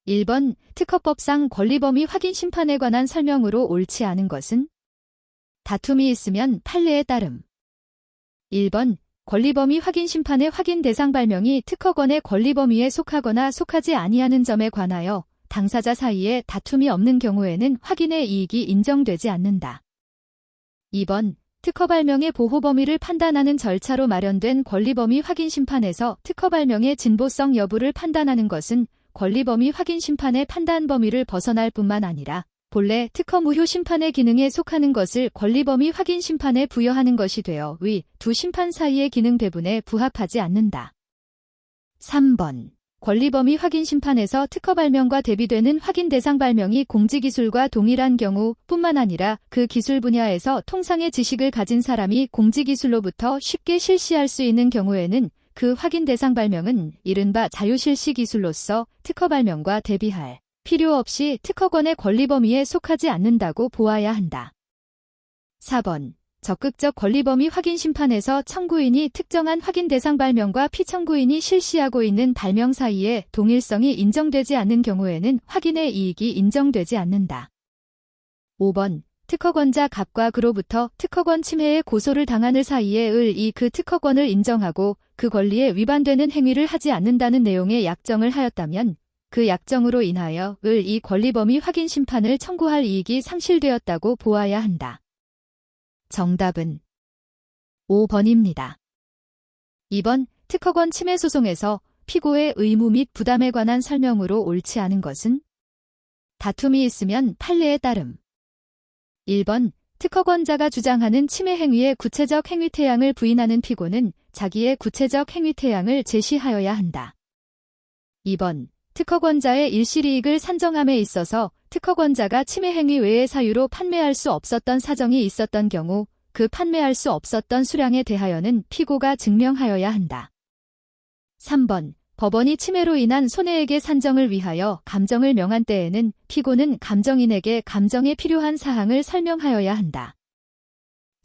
1번 특허법상 권리범위 확인 심판에 관한 설명으로 옳지 않은 것은? 다툼이 있으면 판례에 따름. 1번 권리범위 확인 심판의 확인 대상 발명이 특허권의 권리범위에 속하거나 속하지 아니하는 점에 관하여 당사자 사이에 다툼이 없는 경우에는 확인의 이익이 인정되지 않는다. 2번 특허 발명의 보호 범위를 판단하는 절차로 마련된 권리범위 확인 심판에서 특허 발명의 진보성 여부를 판단하는 것은 권리범위 확인 심판의 판단 범위를 벗어날 뿐만 아니라 본래 특허 무효 심판의 기능에 속하는 것을 권리범위 확인 심판에 부여하는 것이 되어 위 두 심판 사이의 기능 배분에 부합하지 않는다. 3번 권리범위 확인 심판에서 특허 발명과 대비되는 확인 대상 발명이 공지기술과 동일한 경우 뿐만 아니라 그 기술 분야에서 통상의 지식을 가진 사람이 공지기술로부터 쉽게 실시할 수 있는 경우에는 그 확인 대상 발명은 이른바 자유실시 기술로서 특허 발명과 대비할 필요 없이 특허권의 권리 범위에 속하지 않는다고 보아야 한다. 4번 적극적 권리 범위 확인 심판에서 청구인이 특정한 확인 대상 발명과 피청구인이 실시하고 있는 발명 사이에 동일성이 인정되지 않는 경우에는 확인의 이익이 인정되지 않는다. 5번 특허권자 갑과 그로부터 특허권 침해의 고소를 당하는 사이에 을 그 특허권을 인정하고 그 권리에 위반되는 행위를 하지 않는다는 내용의 약정을 하였다면 그 약정으로 인하여 이 권리범위 확인 심판을 청구할 이익이 상실되었다고 보아야 한다. 정답은 5번입니다. 2번 특허권 침해 소송에서 피고의 의무 및 부담에 관한 설명으로 옳지 않은 것은? 다툼이 있으면 판례에 따름. 1번 특허권자가 주장하는 침해 행위의 구체적 행위 태양을 부인하는 피고는 자기의 구체적 행위 태양을 제시하여야 한다. 2번 특허권자의 일실이익을 산정함에 있어서 특허권자가 침해 행위 외의 사유로 판매할 수 없었던 사정이 있었던 경우 그 판매할 수 없었던 수량에 대하여는 피고가 증명하여야 한다. 3번 법원이 침해로 인한 손해액의 산정을 위하여 감정을 명한 때에는 피고는 감정인에게 감정에 필요한 사항을 설명하여야 한다.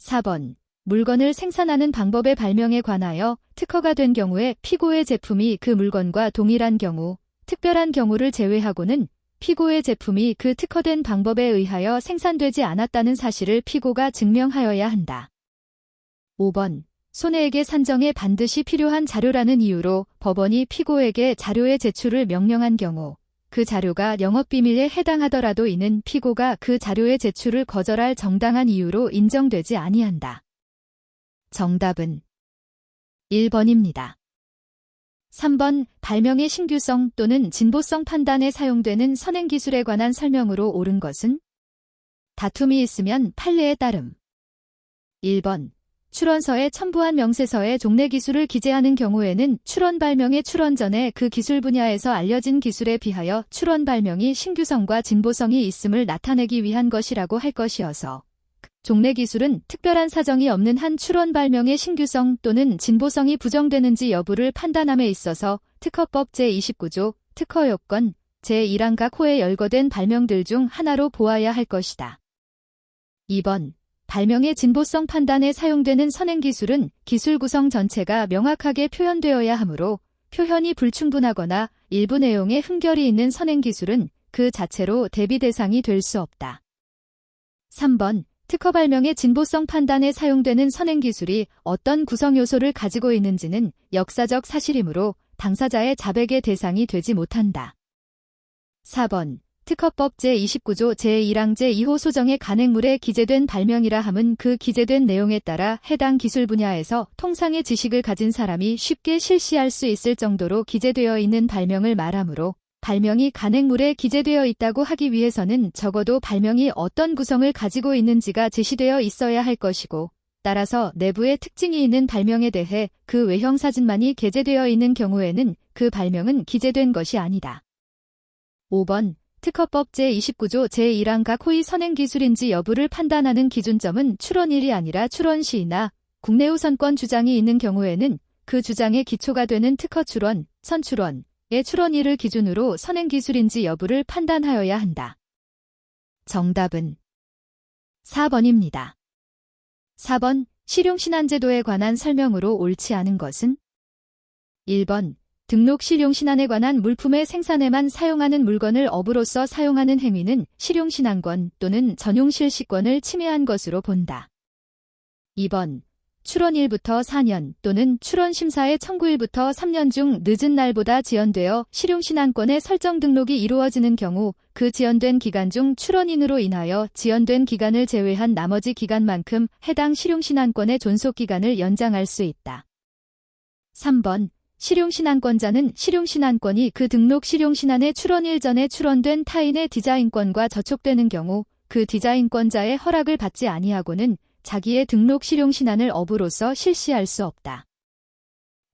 4번 물건을 생산하는 방법의 발명에 관하여 특허가 된 경우에 피고의 제품이 그 물건과 동일한 경우 특별한 경우를 제외하고는 피고의 제품이 그 특허된 방법에 의하여 생산되지 않았다는 사실을 피고가 증명하여야 한다. 5번 손해액의 산정에 반드시 필요한 자료라는 이유로 법원이 피고에게 자료의 제출을 명령한 경우 그 자료가 영업비밀에 해당하더라도 이는 피고가 그 자료의 제출을 거절할 정당한 이유로 인정되지 아니한다. 정답은 1번입니다. 3번 발명의 신규성 또는 진보성 판단에 사용되는 선행기술에 관한 설명으로 옳은 것은? 다툼이 있으면 판례에 따름. 1번 출원서에 첨부한 명세서에 종래기술을 기재하는 경우에는 출원 발명의 출원 전에 그 기술 분야에서 알려진 기술에 비하여 출원 발명이 신규성과 진보성이 있음을 나타내기 위한 것이라고 할 것이어서 종래기술은 특별한 사정이 없는 한 출원 발명의 신규성 또는 진보성이 부정되는지 여부를 판단함에 있어서 특허법 제29조 특허요건 제1항 각 호에 열거된 발명들 중 하나로 보아야 할 것이다. 2번 발명의 진보성 판단에 사용되는 선행기술은 기술 구성 전체가 명확하게 표현되어야 하므로 표현이 불충분하거나 일부 내용에 흠결이 있는 선행기술은 그 자체로 대비 대상이 될 수 없다. 3번 특허 발명의 진보성 판단에 사용되는 선행기술이 어떤 구성 요소를 가지고 있는지는 역사적 사실이므로 당사자의 자백의 대상이 되지 못한다. 4번 특허법 제29조 제1항 제2호 소정의 간행물에 기재된 발명이라 함은 그 기재된 내용에 따라 해당 기술 분야에서 통상의 지식을 가진 사람이 쉽게 실시할 수 있을 정도로 기재되어 있는 발명을 말하므로 발명이 간행물에 기재되어 있다고 하기 위해서는 적어도 발명이 어떤 구성을 가지고 있는지가 제시되어 있어야 할 것이고 따라서 내부에 특징이 있는 발명에 대해 그 외형 사진만이 게재되어 있는 경우에는 그 발명은 기재된 것이 아니다. 5번 특허법 제29조 제1항 각 호의 선행기술인지 여부를 판단하는 기준점은 출원일이 아니라 출원시이나 국내 우선권 주장이 있는 경우에는 그 주장의 기초가 되는 특허 출원, 선출원, 의 출원일을 기준으로 선행기술인지 여부를 판단하여야 한다. 정답은 4번입니다. 4번 실용신안제도에 관한 설명으로 옳지 않은 것은? 1번 등록 실용신안에 관한 물품의 생산에만 사용하는 물건을 업으로서 사용하는 행위는 실용신안권 또는 전용실시권을 침해한 것으로 본다. 2번. 출원일부터 4년 또는 출원심사의 청구일부터 3년 중 늦은 날보다 지연되어 실용신안권의 설정 등록이 이루어지는 경우 그 지연된 기간 중 출원인으로 인하여 지연된 기간을 제외한 나머지 기간만큼 해당 실용신안권의 존속기간을 연장할 수 있다. 3번. 실용신안권자는 실용신안권이 그 등록 실용신안의 출원일 전에 출원된 타인의 디자인권과 저촉되는 경우 그 디자인권자의 허락을 받지 아니하고는 자기의 등록 실용신안을 업으로서 실시할 수 없다.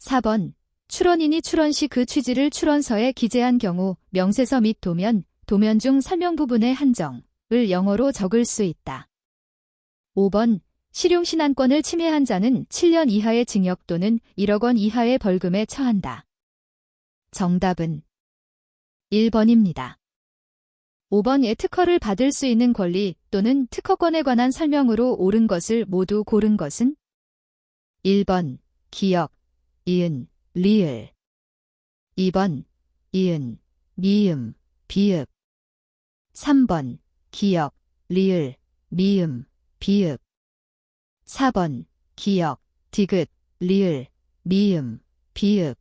4번. 출원인이 출원 시 그 취지를 출원서에 기재한 경우 명세서 및 도면 중 설명 부분의 한정을 영어로 적을 수 있다. 5번. 실용신안권을 침해한 자는 7년 이하의 징역 또는 1억 원 이하의 벌금에 처한다. 정답은 1번입니다. 5번의 특허를 받을 수 있는 권리 또는 특허권에 관한 설명으로 옳은 것을 모두 고른 것은 1번 기역, 이은, 리을 2번 이은, 미음, 비읍 3번 기역, 리을, 미음, 비읍 4번 기역, 디귿, 리을, 미음, 비읍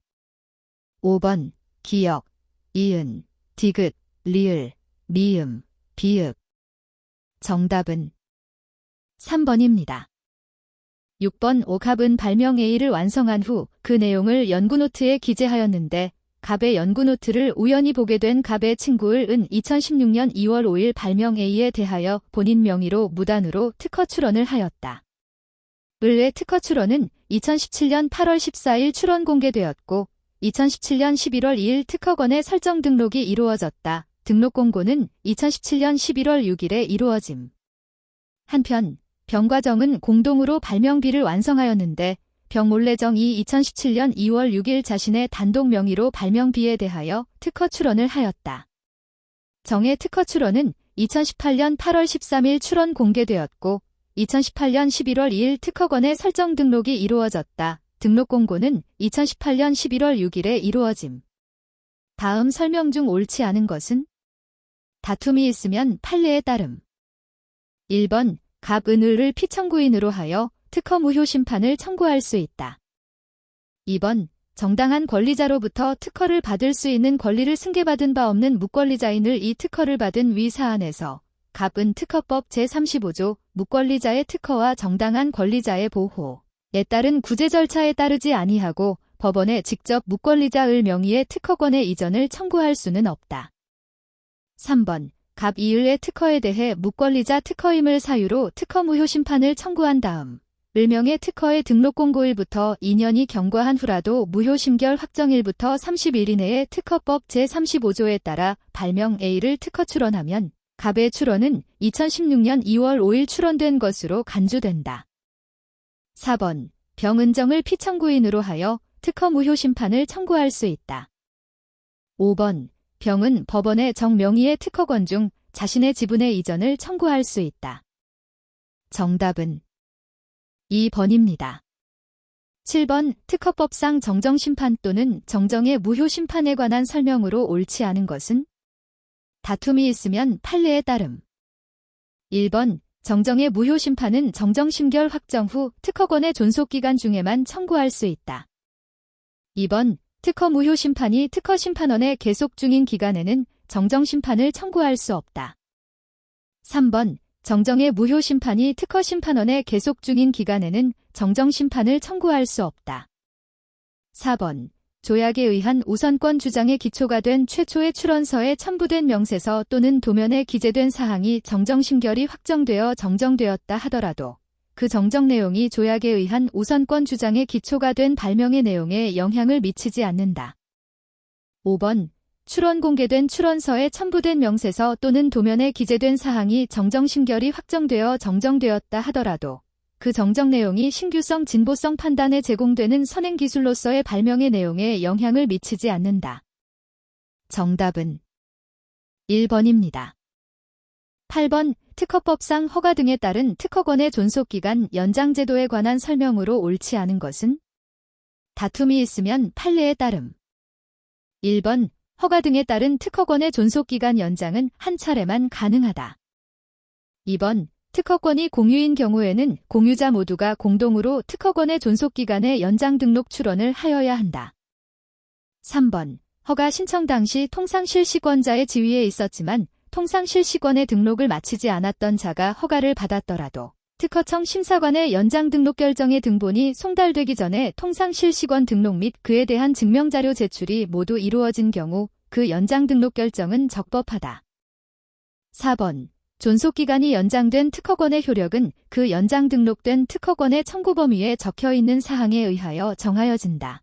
5번 기역, 이은, 디귿, 리을, 미음, 비읍 정답은 3번입니다. 6번 오갑은 발명 A를 완성한 후 그 내용을 연구노트에 기재하였는데 갑의 연구노트를 우연히 보게 된 갑의 친구을 은 2016년 2월 5일 발명 A에 대하여 본인 명의로 무단으로 특허 출원을 하였다. 을의 특허 출원은 2017년 8월 14일 출원 공개되었고 2017년 11월 2일 특허권의 설정 등록이 이루어졌다. 등록 공고는 2017년 11월 6일에 이루어짐. 한편 병과정은 공동으로 발명비를 완성하였는데 병몰래정이 2017년 2월 6일 자신의 단독 명의로 발명비에 대하여 특허 출원을 하였다. 정의 특허 출원은 2018년 8월 13일 출원 공개되었고 2018년 11월 2일 특허권의 설정 등록이 이루어졌다. 등록 공고는 2018년 11월 6일에 이루어짐. 다음 설명 중 옳지 않은 것은? 다툼이 있으면 판례에 따름. 1번 갑, 은, 을을 피청구인으로 하여 특허 무효 심판을 청구할 수 있다. 2번 정당한 권리자로부터 특허를 받을 수 있는 권리를 승계받은 바 없는 무권리자인을 이 특허를 받은 위 사안에서 갑은 특허법 제35조 무권리자의 특허와 정당한 권리자의 보호에 따른 구제 절차에 따르지 아니하고 법원에 직접 무권리자의 명의의 특허권의 이전을 청구할 수는 없다. 3번 갑, 이을의 특허에 대해 무권리자 특허임을 사유로 특허 무효 심판을 청구한 다음 을명의 특허의 등록 공고일부터 2년이 경과한 후라도 무효 심결 확정일부터 30일 이내에 특허법 제35조에 따라 발명 A를 특허 출원하면 갑의 출원은 2016년 2월 5일 출원된 것으로 간주된다. 4번 병은정을 피청구인으로 하여 특허 무효 심판을 청구할 수 있다. 5번 병은 법원의 정명의의 특허권 중 자신의 지분의 이전을 청구할 수 있다. 정답은 2번입니다. 7번 특허법상 정정심판 또는 정정의 무효 심판에 관한 설명으로 옳지 않은 것은? 다툼이 있으면 판례에 따름. 1번 정정의 무효 심판은 정정 심결 확정 후 특허권의 존속기간 중에만 청구할 수 있다. 2번 특허 무효 심판이 특허 심판원에 계속 중인 기간에는 정정 심판을 청구할 수 없다. 3번 정정의 무효 심판이 특허 심판원에 계속 중인 기간에는 정정 심판을 청구할 수 없다. 4번 조약에 의한 우선권 주장의 기초가 된 최초의 출원서에 첨부된 명세서 또는 도면에 기재된 사항이 정정 심결이 확정되어 정정되었다 하더라도 그 정정 내용이 조약에 의한 우선권 주장의 기초가 된 발명의 내용에 영향을 미치지 않는다. 5번 출원 공개된 출원서에 첨부된 명세서 또는 도면에 기재된 사항이 정정 심결이 확정되어 정정되었다 하더라도 그 정정 내용이 신규성 진보성 판단에 제공되는 선행기술로서의 발명의 내용에 영향을 미치지 않는다. 정답은 1번입니다. 8번 특허법상 허가 등에 따른 특허권의 존속기간 연장 제도에 관한 설명으로 옳지 않은 것은? 다툼이 있으면 판례에 따름. 1번 허가 등에 따른 특허권의 존속기간 연장은 한 차례만 가능하다. 2번 특허권이 공유인 경우에는 공유자 모두가 공동으로 특허권의 존속기간의 연장 등록 출원을 하여야 한다. 3번 허가 신청 당시 통상실시권자의 지위에 있었지만 통상실시권의 등록을 마치지 않았던 자가 허가를 받았더라도 특허청 심사관의 연장 등록 결정의 등본이 송달되기 전에 통상실시권 등록 및 그에 대한 증명자료 제출이 모두 이루어진 경우 그 연장 등록 결정은 적법하다. 4번 존속기간이 연장된 특허권의 효력은 그 연장 등록된 특허권의 청구 범위에 적혀있는 사항에 의하여 정하여진다.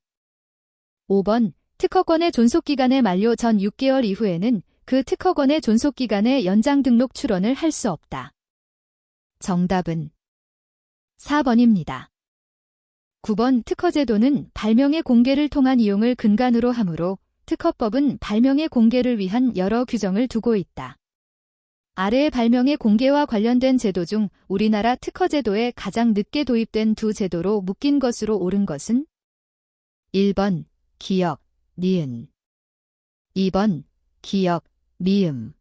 5번 특허권의 존속기간의 만료 전 6개월 이후에는 그 특허권의 존속기간의 연장 등록 출원을 할 수 없다. 정답은 4번입니다. 9번 특허제도는 발명의 공개를 통한 이용을 근간으로 하므로 특허법은 발명의 공개를 위한 여러 규정을 두고 있다. 아래의 발명의 공개와 관련된 제도 중 우리나라 특허제도에 가장 늦게 도입된 두 제도로 묶인 것으로 옳은 것은 1번 기역, 니은 2번 기역, 미음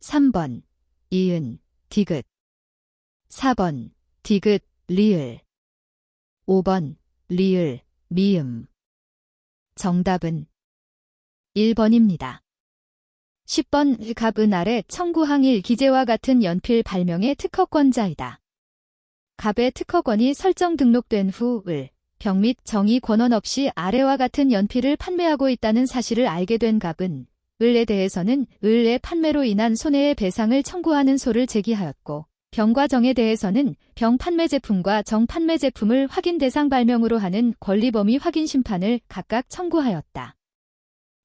3번 이은, 디귿 4번 디귿, 리을 5번 리을, 미음 정답은 1번입니다. 10번 갑은 아래 청구항일 기재와 같은 연필 발명의 특허권자이다. 갑의 특허권이 설정 등록된 후 을, 병 및 정의 권한 없이 아래와 같은 연필을 판매하고 있다는 사실을 알게 된 갑은 을에 대해서는 을의 판매로 인한 손해의 배상을 청구하는 소를 제기하였고 병과 정에 대해서는 병 판매 제품과 정 판매 제품을 확인 대상 발명으로 하는 권리범위 확인 심판을 각각 청구하였다.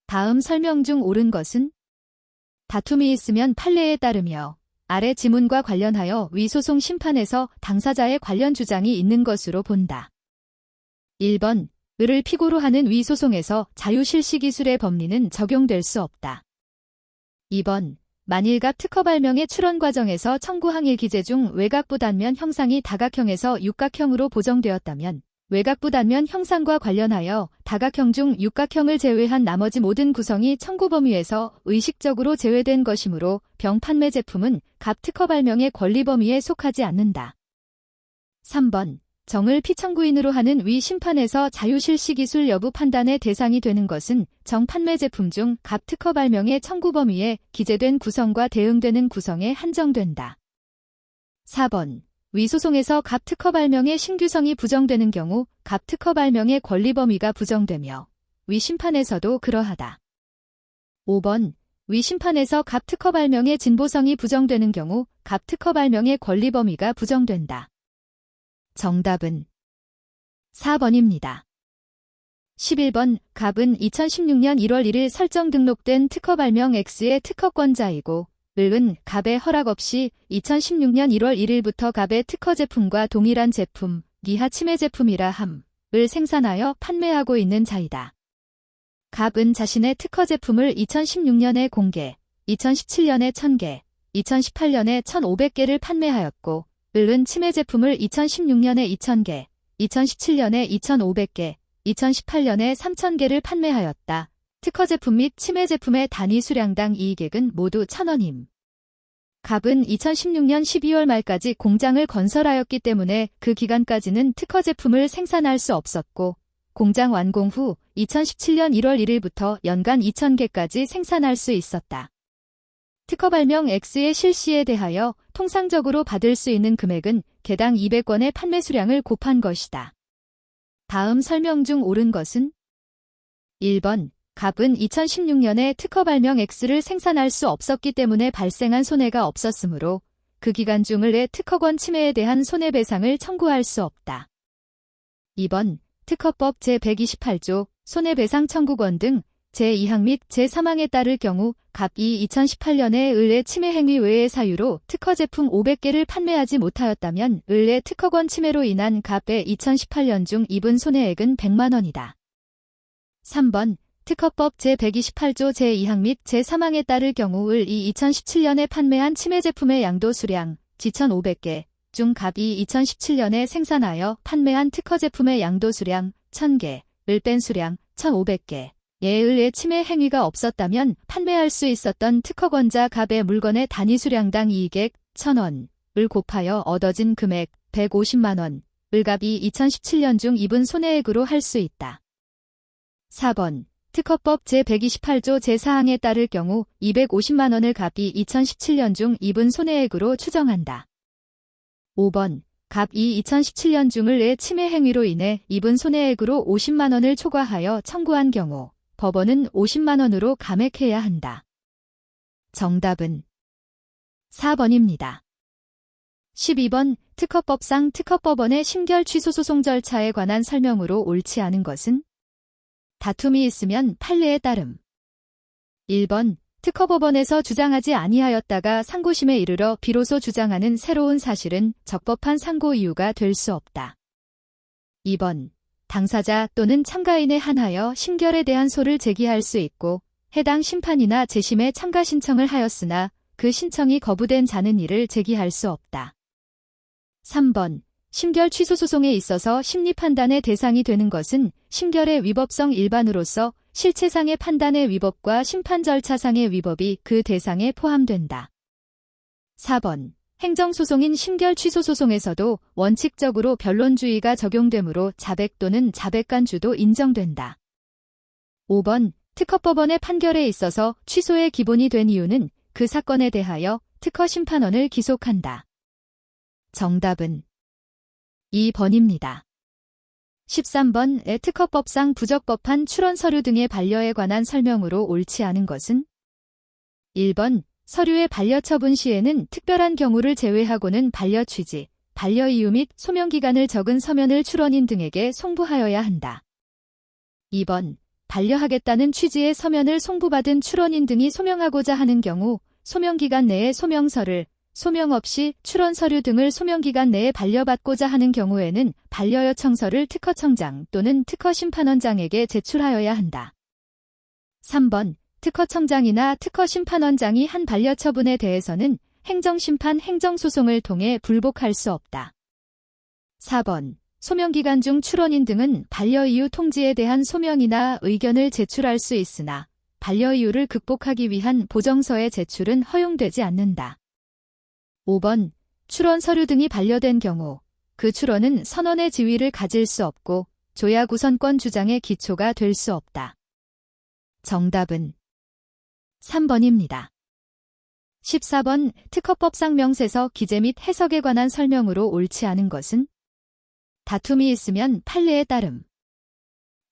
다음 설명 중 옳은 것은 다툼이 있으면 판례에 따르며 아래 지문과 관련하여 위소송 심판에서 당사자의 관련 주장이 있는 것으로 본다. 1번 을을 피고로 하는 위소송에서 자유실시기술의 법리는 적용될 수 없다. 2번 만일 갑 특허 발명의 출원 과정에서 청구항일 기재 중 외곽부 단면 형상이 다각형에서 육각형으로 보정되었다면 외곽부 단면 형상과 관련하여 다각형 중 육각형을 제외한 나머지 모든 구성이 청구 범위에서 의식적으로 제외된 것이므로 병 판매 제품은 갑 특허 발명의 권리 범위에 속하지 않는다. 3번 정을 피청구인으로 하는 위 심판에서 자유실시 기술 여부 판단의 대상이 되는 것은 정 판매 제품 중 갑 특허 발명의 청구 범위에 기재된 구성과 대응되는 구성에 한정된다. 4번 위소송에서 갑 특허 발명의 신규성이 부정되는 경우 갑 특허 발명의 권리 범위가 부정되며 위 심판에서도 그러하다. 5번 위 심판에서 갑 특허 발명의 진보성이 부정되는 경우 갑 특허 발명의 권리 범위가 부정된다. 정답은 4번입니다. 11번 갑은 2016년 1월 1일 설정 등록된 특허 발명 X의 특허권자이고 을은 갑의 허락 없이 2016년 1월 1일부터 갑의 특허 제품과 동일한 제품, 이하 침해 제품이라 함을 생산하여 판매하고 있는 자이다. 갑은 자신의 특허 제품을 2016년에 공개, 2017년에 1000개, 2018년에 1500개를 판매하였고 을은 침해 제품을 2016년에 2000개, 2017년에 2500개, 2018년에 3000개를 판매하였다. 특허 제품 및 침해 제품의 단위 수량당 이익액은 모두 1000원임. 갑은 2016년 12월 말까지 공장을 건설하였기 때문에 그 기간까지는 특허 제품을 생산할 수 없었고 공장 완공 후 2017년 1월 1일부터 연간 2000개까지 생산할 수 있었다. 특허 발명 X의 실시에 대하여 통상적으로 받을 수 있는 금액은 개당 200원의 판매 수량을 곱한 것이다. 다음 설명 중 옳은 것은 1번 갑은 2016년에 특허 발명 X를 생산할 수 없었기 때문에 발생한 손해가 없었으므로 그 기간 중 을의 특허권 침해에 대한 손해배상을 청구할 수 없다. 2번 특허법 제128조 손해배상 청구권 등 제2항 및 제3항에 따를 경우 갑이 2018년에 을의 침해 행위 외의 사유로 특허 제품 500개를 판매하지 못하였다면 을의 특허권 침해로 인한 갑의 2018년 중 입은 손해액은 100만 원이다. 3번 특허법 제128조 제2항 및 제3항에 따를 경우 을이 2017년에 판매한 침해 제품의 양도 수량 지1500개 중 갑이 2017년에 생산하여 판매한 특허 제품의 양도 수량 1000개, 을 뺀 수량 1500개, 의해 침해 행위가 없었다면 판매할 수 있었던 특허권자 갑의 물건의 단위 수량당 이익액 1,000원을 곱하여 얻어진 금액 150만 원을 갑이 2017년 중 입은 손해액으로 할 수 있다. 4번 특허법 제128조 제4항에 따를 경우 250만 원을 갑이 2017년 중 입은 손해액으로 추정한다. 5번 갑이 2017년 중을 의 침해 행위로 인해 입은 손해액으로 50만 원을 초과하여 청구한 경우 법원은 50만 원으로 감액해야 한다. 정답은 4번입니다. 12번 특허법상 특허법원의 심결 취소 소송 절차에 관한 설명으로 옳지 않은 것은 다툼이 있으면 판례에 따름. 1번 특허법원에서 주장하지 아니하였다가 상고심에 이르러 비로소 주장하는 새로운 사실은 적법한 상고 이유가 될 수 없다. 2번 당사자 또는 참가인에 한하여 심결에 대한 소를 제기할 수 있고 해당 심판이나 재심에 참가 신청을 하였으나 그 신청이 거부된 자는 이를 제기할 수 없다. 3번 심결 취소 소송에 있어서 심리 판단의 대상이 되는 것은 심결의 위법성 일반으로서 실체상의 판단의 위법과 심판 절차상의 위법이 그 대상에 포함된다. 4번 행정소송인 심결 취소 소송에서도 원칙적으로 변론주의가 적용되므로 자백 또는 자백간주도 인정된다. 5번 특허법원의 판결에 있어서 취소의 기본이 된 이유는 그 사건에 대하여 특허심판원을 기속한다. 정답은 2번입니다. 13번의 특허법상 부적법한 출원서류 등의 반려에 관한 설명으로 옳지 않은 것은 1번 서류의 반려 처분 시에는 특별한 경우를 제외하고는 반려 취지, 반려 이유 및 소명기간을 적은 서면을 출원인 등에게 송부하여야 한다. 2번 반려하겠다는 취지의 서면을 송부받은 출원인 등이 소명하고자 하는 경우 소명기간 내에 소명서를, 소명 없이 출원서류 등을 소명기간 내에 반려받고자 하는 경우에는 반려 요청서를 특허청장 또는 특허심판원장에게 제출하여야 한다. 3번 특허청장이나 특허심판원장이 한 반려 처분에 대해서는 행정심판 행정소송을 통해 불복할 수 없다. 4번 소명기간 중 출원인 등은 반려 이유 통지에 대한 소명이나 의견을 제출할 수 있으나 반려 이유를 극복하기 위한 보정서의 제출은 허용되지 않는다. 5번 출원 서류 등이 반려된 경우 그 출원은 선원의 지위를 가질 수 없고 조약 우선권 주장의 기초가 될 수 없다. 정답은 3번입니다. 14번 특허법상 명세서 기재 및 해석에 관한 설명으로 옳지 않은 것은 다툼이 있으면 판례에 따름.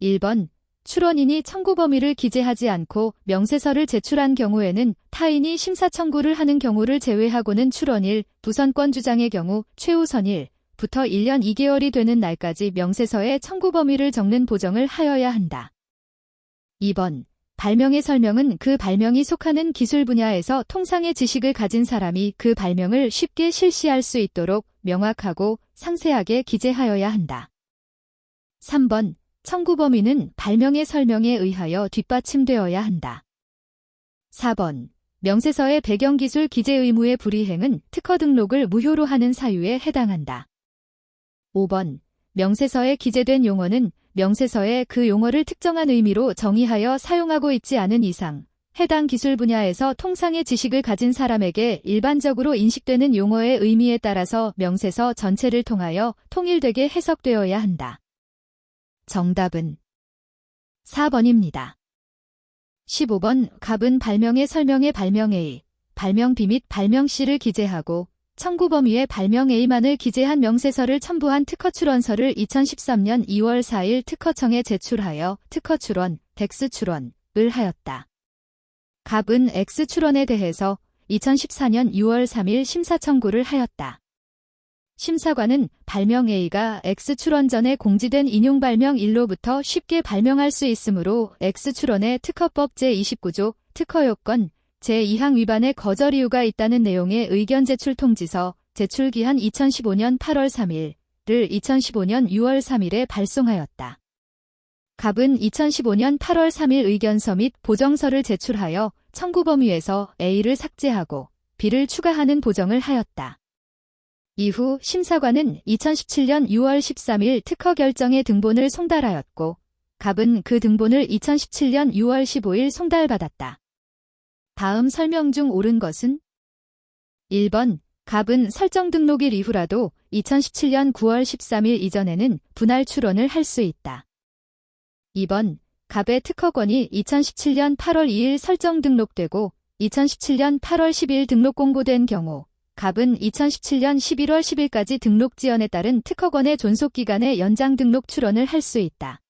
1번 출원인이 청구 범위를 기재하지 않고 명세서를 제출한 경우에는 타인이 심사 청구를 하는 경우를 제외하고는 출원일, 우선권 주장의 경우 최우선일부터 1년 2개월이 되는 날까지 명세서에 청구 범위를 적는 보정을 하여야 한다. 2번 발명의 설명은 그 발명이 속하는 기술 분야에서 통상의 지식을 가진 사람이 그 발명을 쉽게 실시할 수 있도록 명확하고 상세하게 기재하여야 한다. 3번 청구 범위는 발명의 설명에 의하여 뒷받침되어야 한다. 4번 명세서의 배경기술 기재 의무의 불이행은 특허 등록을 무효로 하는 사유에 해당한다. 5번 명세서에 기재된 용어는 명세서에 그 용어를 특정한 의미로 정의하여 사용하고 있지 않은 이상 해당 기술 분야에서 통상의 지식을 가진 사람에게 일반적으로 인식되는 용어의 의미에 따라서 명세서 전체를 통하여 통일되게 해석되어야 한다. 정답은 4번입니다. 15번 갑은 발명의 설명의 발명A, 발명B 및 발명C를 기재하고 청구 범위의 발명A만을 기재한 명세서를 첨부한 특허출원서를 2013년 2월 4일 특허청에 제출하여 특허출원, X출원을 하였다. 갑은 X출원에 대해서 2014년 6월 3일 심사 청구를 하였다. 심사관은 발명 A가 X출원 전에 공지된 인용 발명 1로부터 쉽게 발명할 수 있으므로 X출원의 특허법 제29조 특허요건 제2항 위반의 거절 이유가 있다는 내용의 의견 제출 통지서 제출기한 2015년 8월 3일을 2015년 6월 3일에 발송하였다. 갑은 2015년 8월 3일 의견서 및 보정서를 제출하여 청구 범위에서 A를 삭제하고 B를 추가하는 보정을 하였다. 이후 심사관은 2017년 6월 13일 특허 결정의 등본을 송달하였고 갑은 그 등본을 2017년 6월 15일 송달받았다. 다음 설명 중 옳은 것은? 1번, 갑은 설정 등록일 이후라도 2017년 9월 13일 이전에는 분할 출원을 할 수 있다. 2번, 갑의 특허권이 2017년 8월 2일 설정 등록되고 2017년 8월 10일 등록 공고된 경우 갑은 2017년 11월 10일까지 등록 지연에 따른 특허권의 존속기간의 연장 등록 출원을 할 수 있다.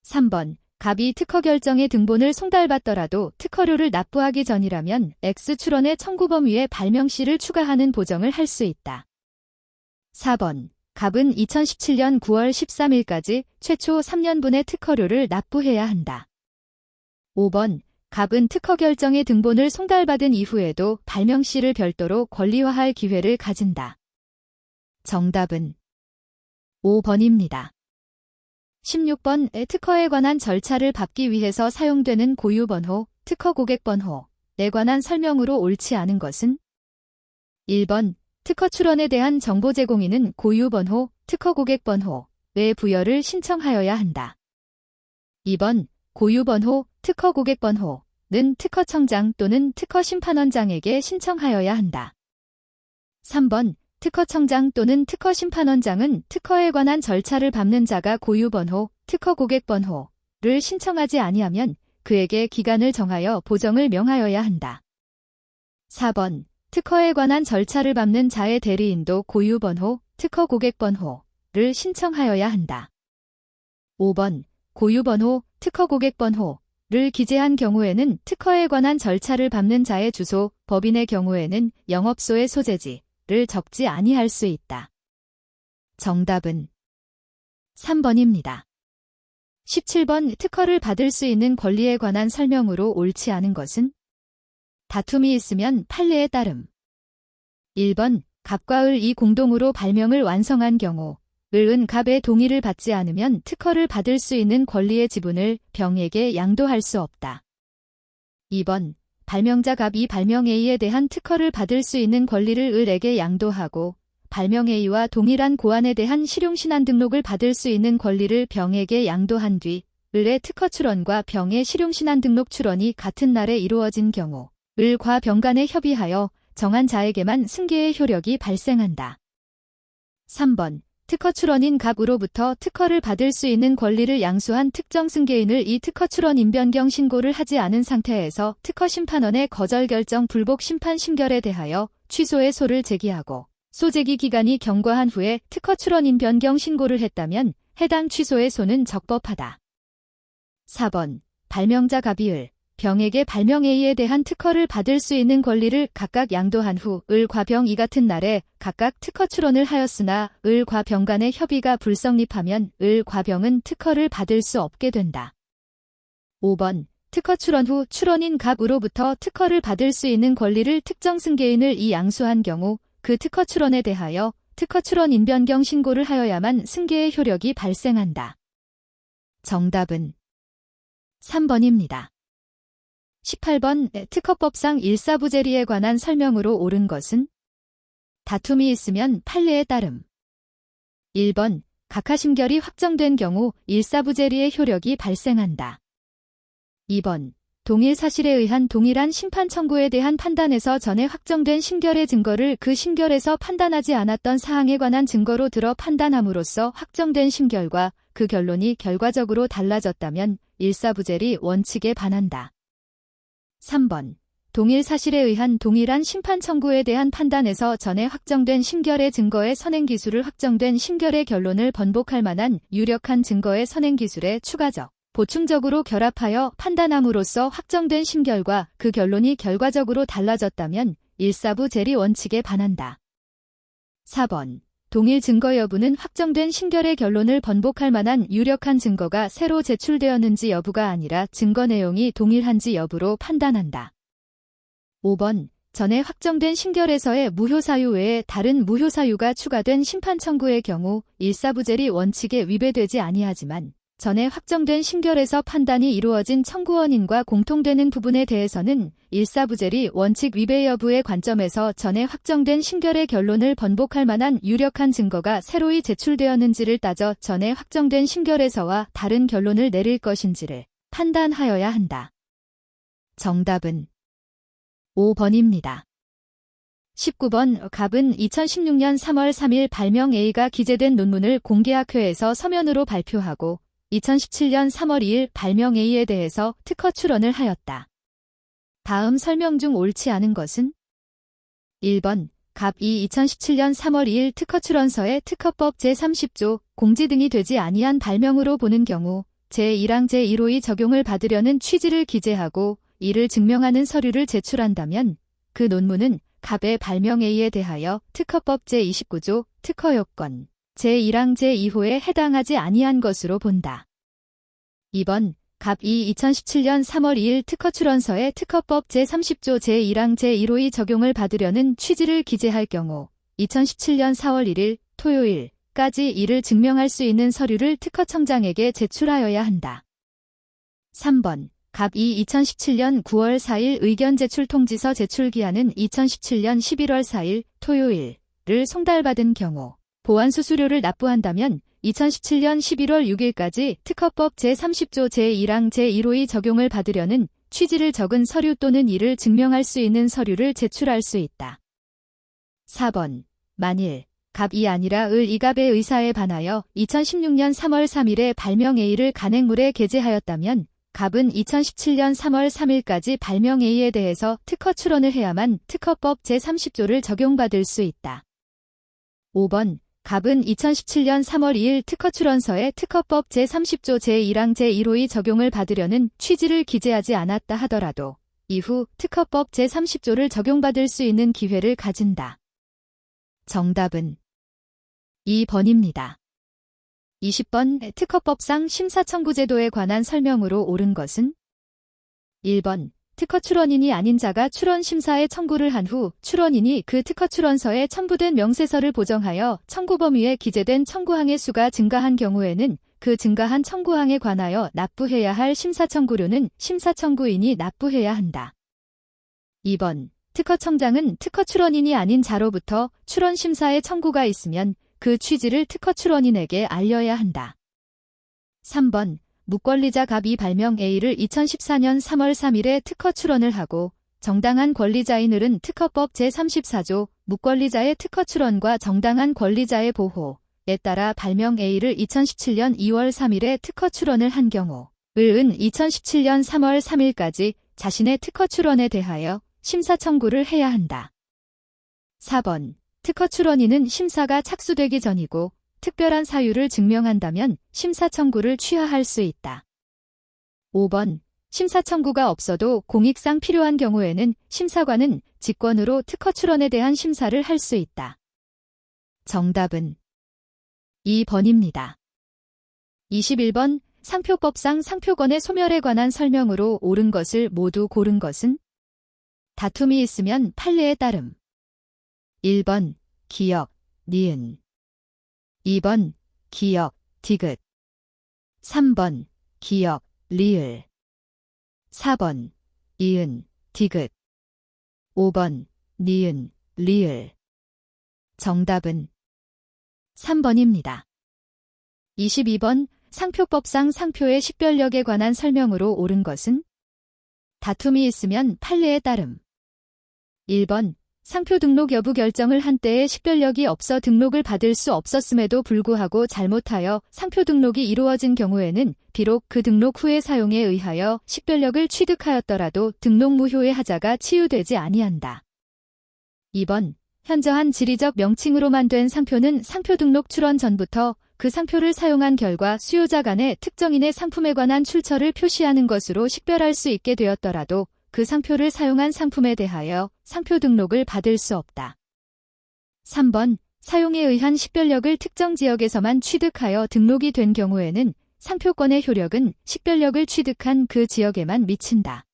3번, 갑이 특허 결정의 등본을 송달받더라도 특허료를 납부하기 전이라면 X 출원의 청구 범위에 발명시를 추가하는 보정을 할 수 있다. 4번, 갑은 2017년 9월 13일까지 최초 3년분의 특허료를 납부해야 한다. 5번, 갑은 특허 결정의 등본을 송달받은 이후에도 발명시를 별도로 권리화할 기회를 가진다. 정답은 5번입니다. 16번, 특허에 관한 절차를 밟기 위해서 사용되는 고유번호, 특허 고객번호에 관한 설명으로 옳지 않은 것은? 1번, 특허 출원에 대한 정보 제공인은 고유번호, 특허 고객번호의 부여를 신청하여야 한다. 2번, 고유번호, 특허 고객번호는 특허청장 또는 특허심판원장에게 신청하여야 한다. 3번, 특허청장 또는 특허심판원장은 특허에 관한 절차를 밟는 자가 고유번호, 특허 고객번호를 신청하지 아니하면 그에게 기간을 정하여 보정을 명하여야 한다. 4번, 특허에 관한 절차를 밟는 자의 대리인도 고유번호, 특허 고객번호를 신청하여야 한다. 5번, 고유번호, 특허 고객번호를 기재한 경우에는 특허에 관한 절차를 밟는 자의 주소, 법인의 경우에는 영업소의 소재지, 를 적지 아니할 수 있다. 정답은 3번입니다. 17번, 특허를 받을 수 있는 권리에 관한 설명으로 옳지 않은 것은? 다툼이 있으면 판례에 따름. 1번, 갑과 을이 공동으로 발명을 완성한 경우 을은 갑의 동의를 받지 않으면 특허를 받을 수 있는 권리의 지분을 병에게 양도할 수 없다. 2번, 발명자 갑이 발명 A에 대한 특허를 받을 수 있는 권리를 을에게 양도하고 발명 A와 동일한 고안에 대한 실용신안 등록을 받을 수 있는 권리를 병에게 양도한 뒤 을의 특허 출원과 병의 실용신안 등록 출원이 같은 날에 이루어진 경우 을과 병 간에 협의하여 정한 자에게만 승계의 효력이 발생한다. 3번, 특허 출원인 갑으로부터 특허를 받을 수 있는 권리를 양수한 특정 승계인을 이 특허 출원 인변경 신고를 하지 않은 상태에서 특허심판원의 거절 결정 불복 심판 심결에 대하여 취소의 소를 제기하고 소제기 기간이 경과한 후에 특허 출원 인변경 신고를 했다면 해당 취소의 소는 적법하다. 4번, 발명자 갑이 을, 병에게 발명 A에 대한 특허를 받을 수 있는 권리를 각각 양도한 후 을과 병 이 같은 날에 각각 특허 출원을 하였으나 을과 병 간의 협의가 불성립하면 을과 병은 특허를 받을 수 없게 된다. 5번, 특허 출원 후 출원인 갑으로부터 특허를 받을 수 있는 권리를 특정 승계인을 이 양수한 경우 그 특허 출원에 대하여 특허 출원 인변경 신고를 하여야만 승계의 효력이 발생한다. 정답은 3번입니다. 18번, 특허법상 일사부재리에 관한 설명으로 옳은 것은? 다툼이 있으면 판례에 따름. 1번, 각하심결이 확정된 경우 일사부재리의 효력이 발생한다. 2번, 동일 사실에 의한 동일한 심판 청구에 대한 판단에서 전에 확정된 심결의 증거를 그 심결에서 판단하지 않았던 사항에 관한 증거로 들어 판단함으로써 확정된 심결과 그 결론이 결과적으로 달라졌다면 일사부재리 원칙에 반한다. 3번, 동일 사실에 의한 동일한 심판 청구에 대한 판단에서 전에 확정된 심결의 증거의 선행기술을 확정된 심결의 결론을 번복할 만한 유력한 증거의 선행기술에 추가적, 보충적으로 결합하여 판단함으로써 확정된 심결과 그 결론이 결과적으로 달라졌다면 일사부재리 원칙에 반한다. 4번, 동일 증거 여부는 확정된 심결의 결론을 번복할 만한 유력한 증거가 새로 제출되었는지 여부가 아니라 증거 내용이 동일한지 여부로 판단한다. 5번, 전에 확정된 심결에서의 무효사유 외에 다른 무효사유가 추가된 심판 청구의 경우 일사부재리 원칙에 위배되지 아니하지만 전에 확정된 심결에서 판단이 이루어진 청구 원인과 공통되는 부분에 대해서는 일사부재리 원칙 위배 여부의 관점에서 전에 확정된 심결의 결론을 번복할 만한 유력한 증거가 새로이 제출되었는지를 따져 전에 확정된 심결에서와 다른 결론을 내릴 것인지를 판단하여야 한다. 정답은 5번입니다. 19번 갑은 2016년 3월 3일 발명 A가 기재된 논문을 공개학회에서 서면으로 발표하고 2017년 3월 2일 발명 A에 대해서 특허 출원을 하였다. 다음 설명 중 옳지 않은 것은? 1번 갑이 2017년 3월 2일 특허 출원서에 특허법 제30조 공지 등이 되지 아니한 발명으로 보는 경우 제1항 제1호의 적용을 받으려는 취지를 기재하고 이를 증명하는 서류를 제출한다면 그 논문은 갑의 발명 A에 대하여 특허법 제29조 특허요건 제1항 제2호에 해당하지 아니한 것으로 본다. 2번 갑이 2017년 3월 2일 특허 출원서에 특허법 제30조 제1항 제1호의 적용을 받으려는 취지를 기재할 경우 2017년 4월 1일 토요일까지 이를 증명할 수 있는 서류를 특허청장에게 제출하여야 한다. 3번 갑이 2017년 9월 4일 의견 제출 통지서 제출 기한은 2017년 11월 4일 토요일을 송달받은 경우 보완 수수료를 납부한다면 2017년 11월 6일까지 특허법 제30조 제1항 제1호의 적용을 받으려는 취지를 적은 서류 또는 이를 증명할 수 있는 서류를 제출할 수 있다. 4번 만일 갑이 아니라 이갑의 의사에 반하여 2016년 3월 3일에 발명 A를 간행물에 게재하였다면 갑은 2017년 3월 3일까지 발명 A에 대해서 특허 출원을 해야만 특허법 제30조를 적용받을 수 있다. 5번 갑은 2017년 3월 2일 특허 출원서에 특허법 제30조 제1항 제1호의 적용을 받으려는 취지를 기재하지 않았다 하더라도 이후 특허법 제30조를 적용받을 수 있는 기회를 가진다. 정답은 2번입니다. 20번 특허법상 심사청구제도에 관한 설명으로 옳은 것은? 1번 특허 출원인이 아닌 자가 출원 심사에 청구를 한 후 출원인이 그 특허 출원서에 첨부된 명세서를 보정하여 청구 범위에 기재된 청구항의 수가 증가한 경우에는 그 증가한 청구항에 관하여 납부해야 할 심사청구료는 심사청구인이 납부해야 한다. 2번 특허청장은 특허 출원인이 아닌 자로부터 출원 심사에 청구가 있으면 그 취지를 특허 출원인에게 알려야 한다. 3번 묵권리자 갑이 발명 A를 2014년 3월 3일에 특허 출원을 하고 정당한 권리자인 특허법 제34조 묵권리자의 특허 출원과 정당한 권리자의 보호에 따라 발명 A를 2017년 2월 3일에 특허 출원을 한 경우 은 2017년 3월 3일까지 자신의 특허 출원에 대하여 심사 청구를 해야 한다. 4번 특허 출원인은 심사가 착수되기 전이고 특별한 사유를 증명한다면 심사 청구를 취하할 수 있다. 5번 심사 청구가 없어도 공익상 필요한 경우에는 심사관은 직권으로 특허 출원에 대한 심사를 할 수 있다. 정답은 2번입니다. 21번 상표법상 상표권의 소멸에 관한 설명으로 옳은 것을 모두 고른 것은? 다툼이 있으면 판례에 따름. 1번 기역, 니은 2번 기역, 디귿 3번 기역, 리을 4번 이은, 디귿 5번 니은, 리을 정답은 3번입니다. 22번 상표법상 상표의 식별력에 관한 설명으로 옳은 것은? 다툼이 있으면 판례에 따름. 1번 상표 등록 여부 결정을 한 때에 식별력이 없어 등록을 받을 수 없었음에도 불구하고 잘못하여 상표 등록이 이루어진 경우에는 비록 그 등록 후의 사용에 의하여 식별력을 취득하였더라도 등록 무효의 하자가 치유되지 아니한다. 2번 현저한 지리적 명칭으로만 된 상표는 상표 등록 출원 전부터 그 상표를 사용한 결과 수요자 간의 특정인의 상품에 관한 출처를 표시하는 것으로 식별할 수 있게 되었더라도 그 상표를 사용한 상품에 대하여 상표 등록을 받을 수 없다. 3번 사용에 의한 식별력을 특정 지역에서만 취득하여 등록이 된 경우에는 상표권의 효력은 식별력을 취득한 그 지역에만 미친다.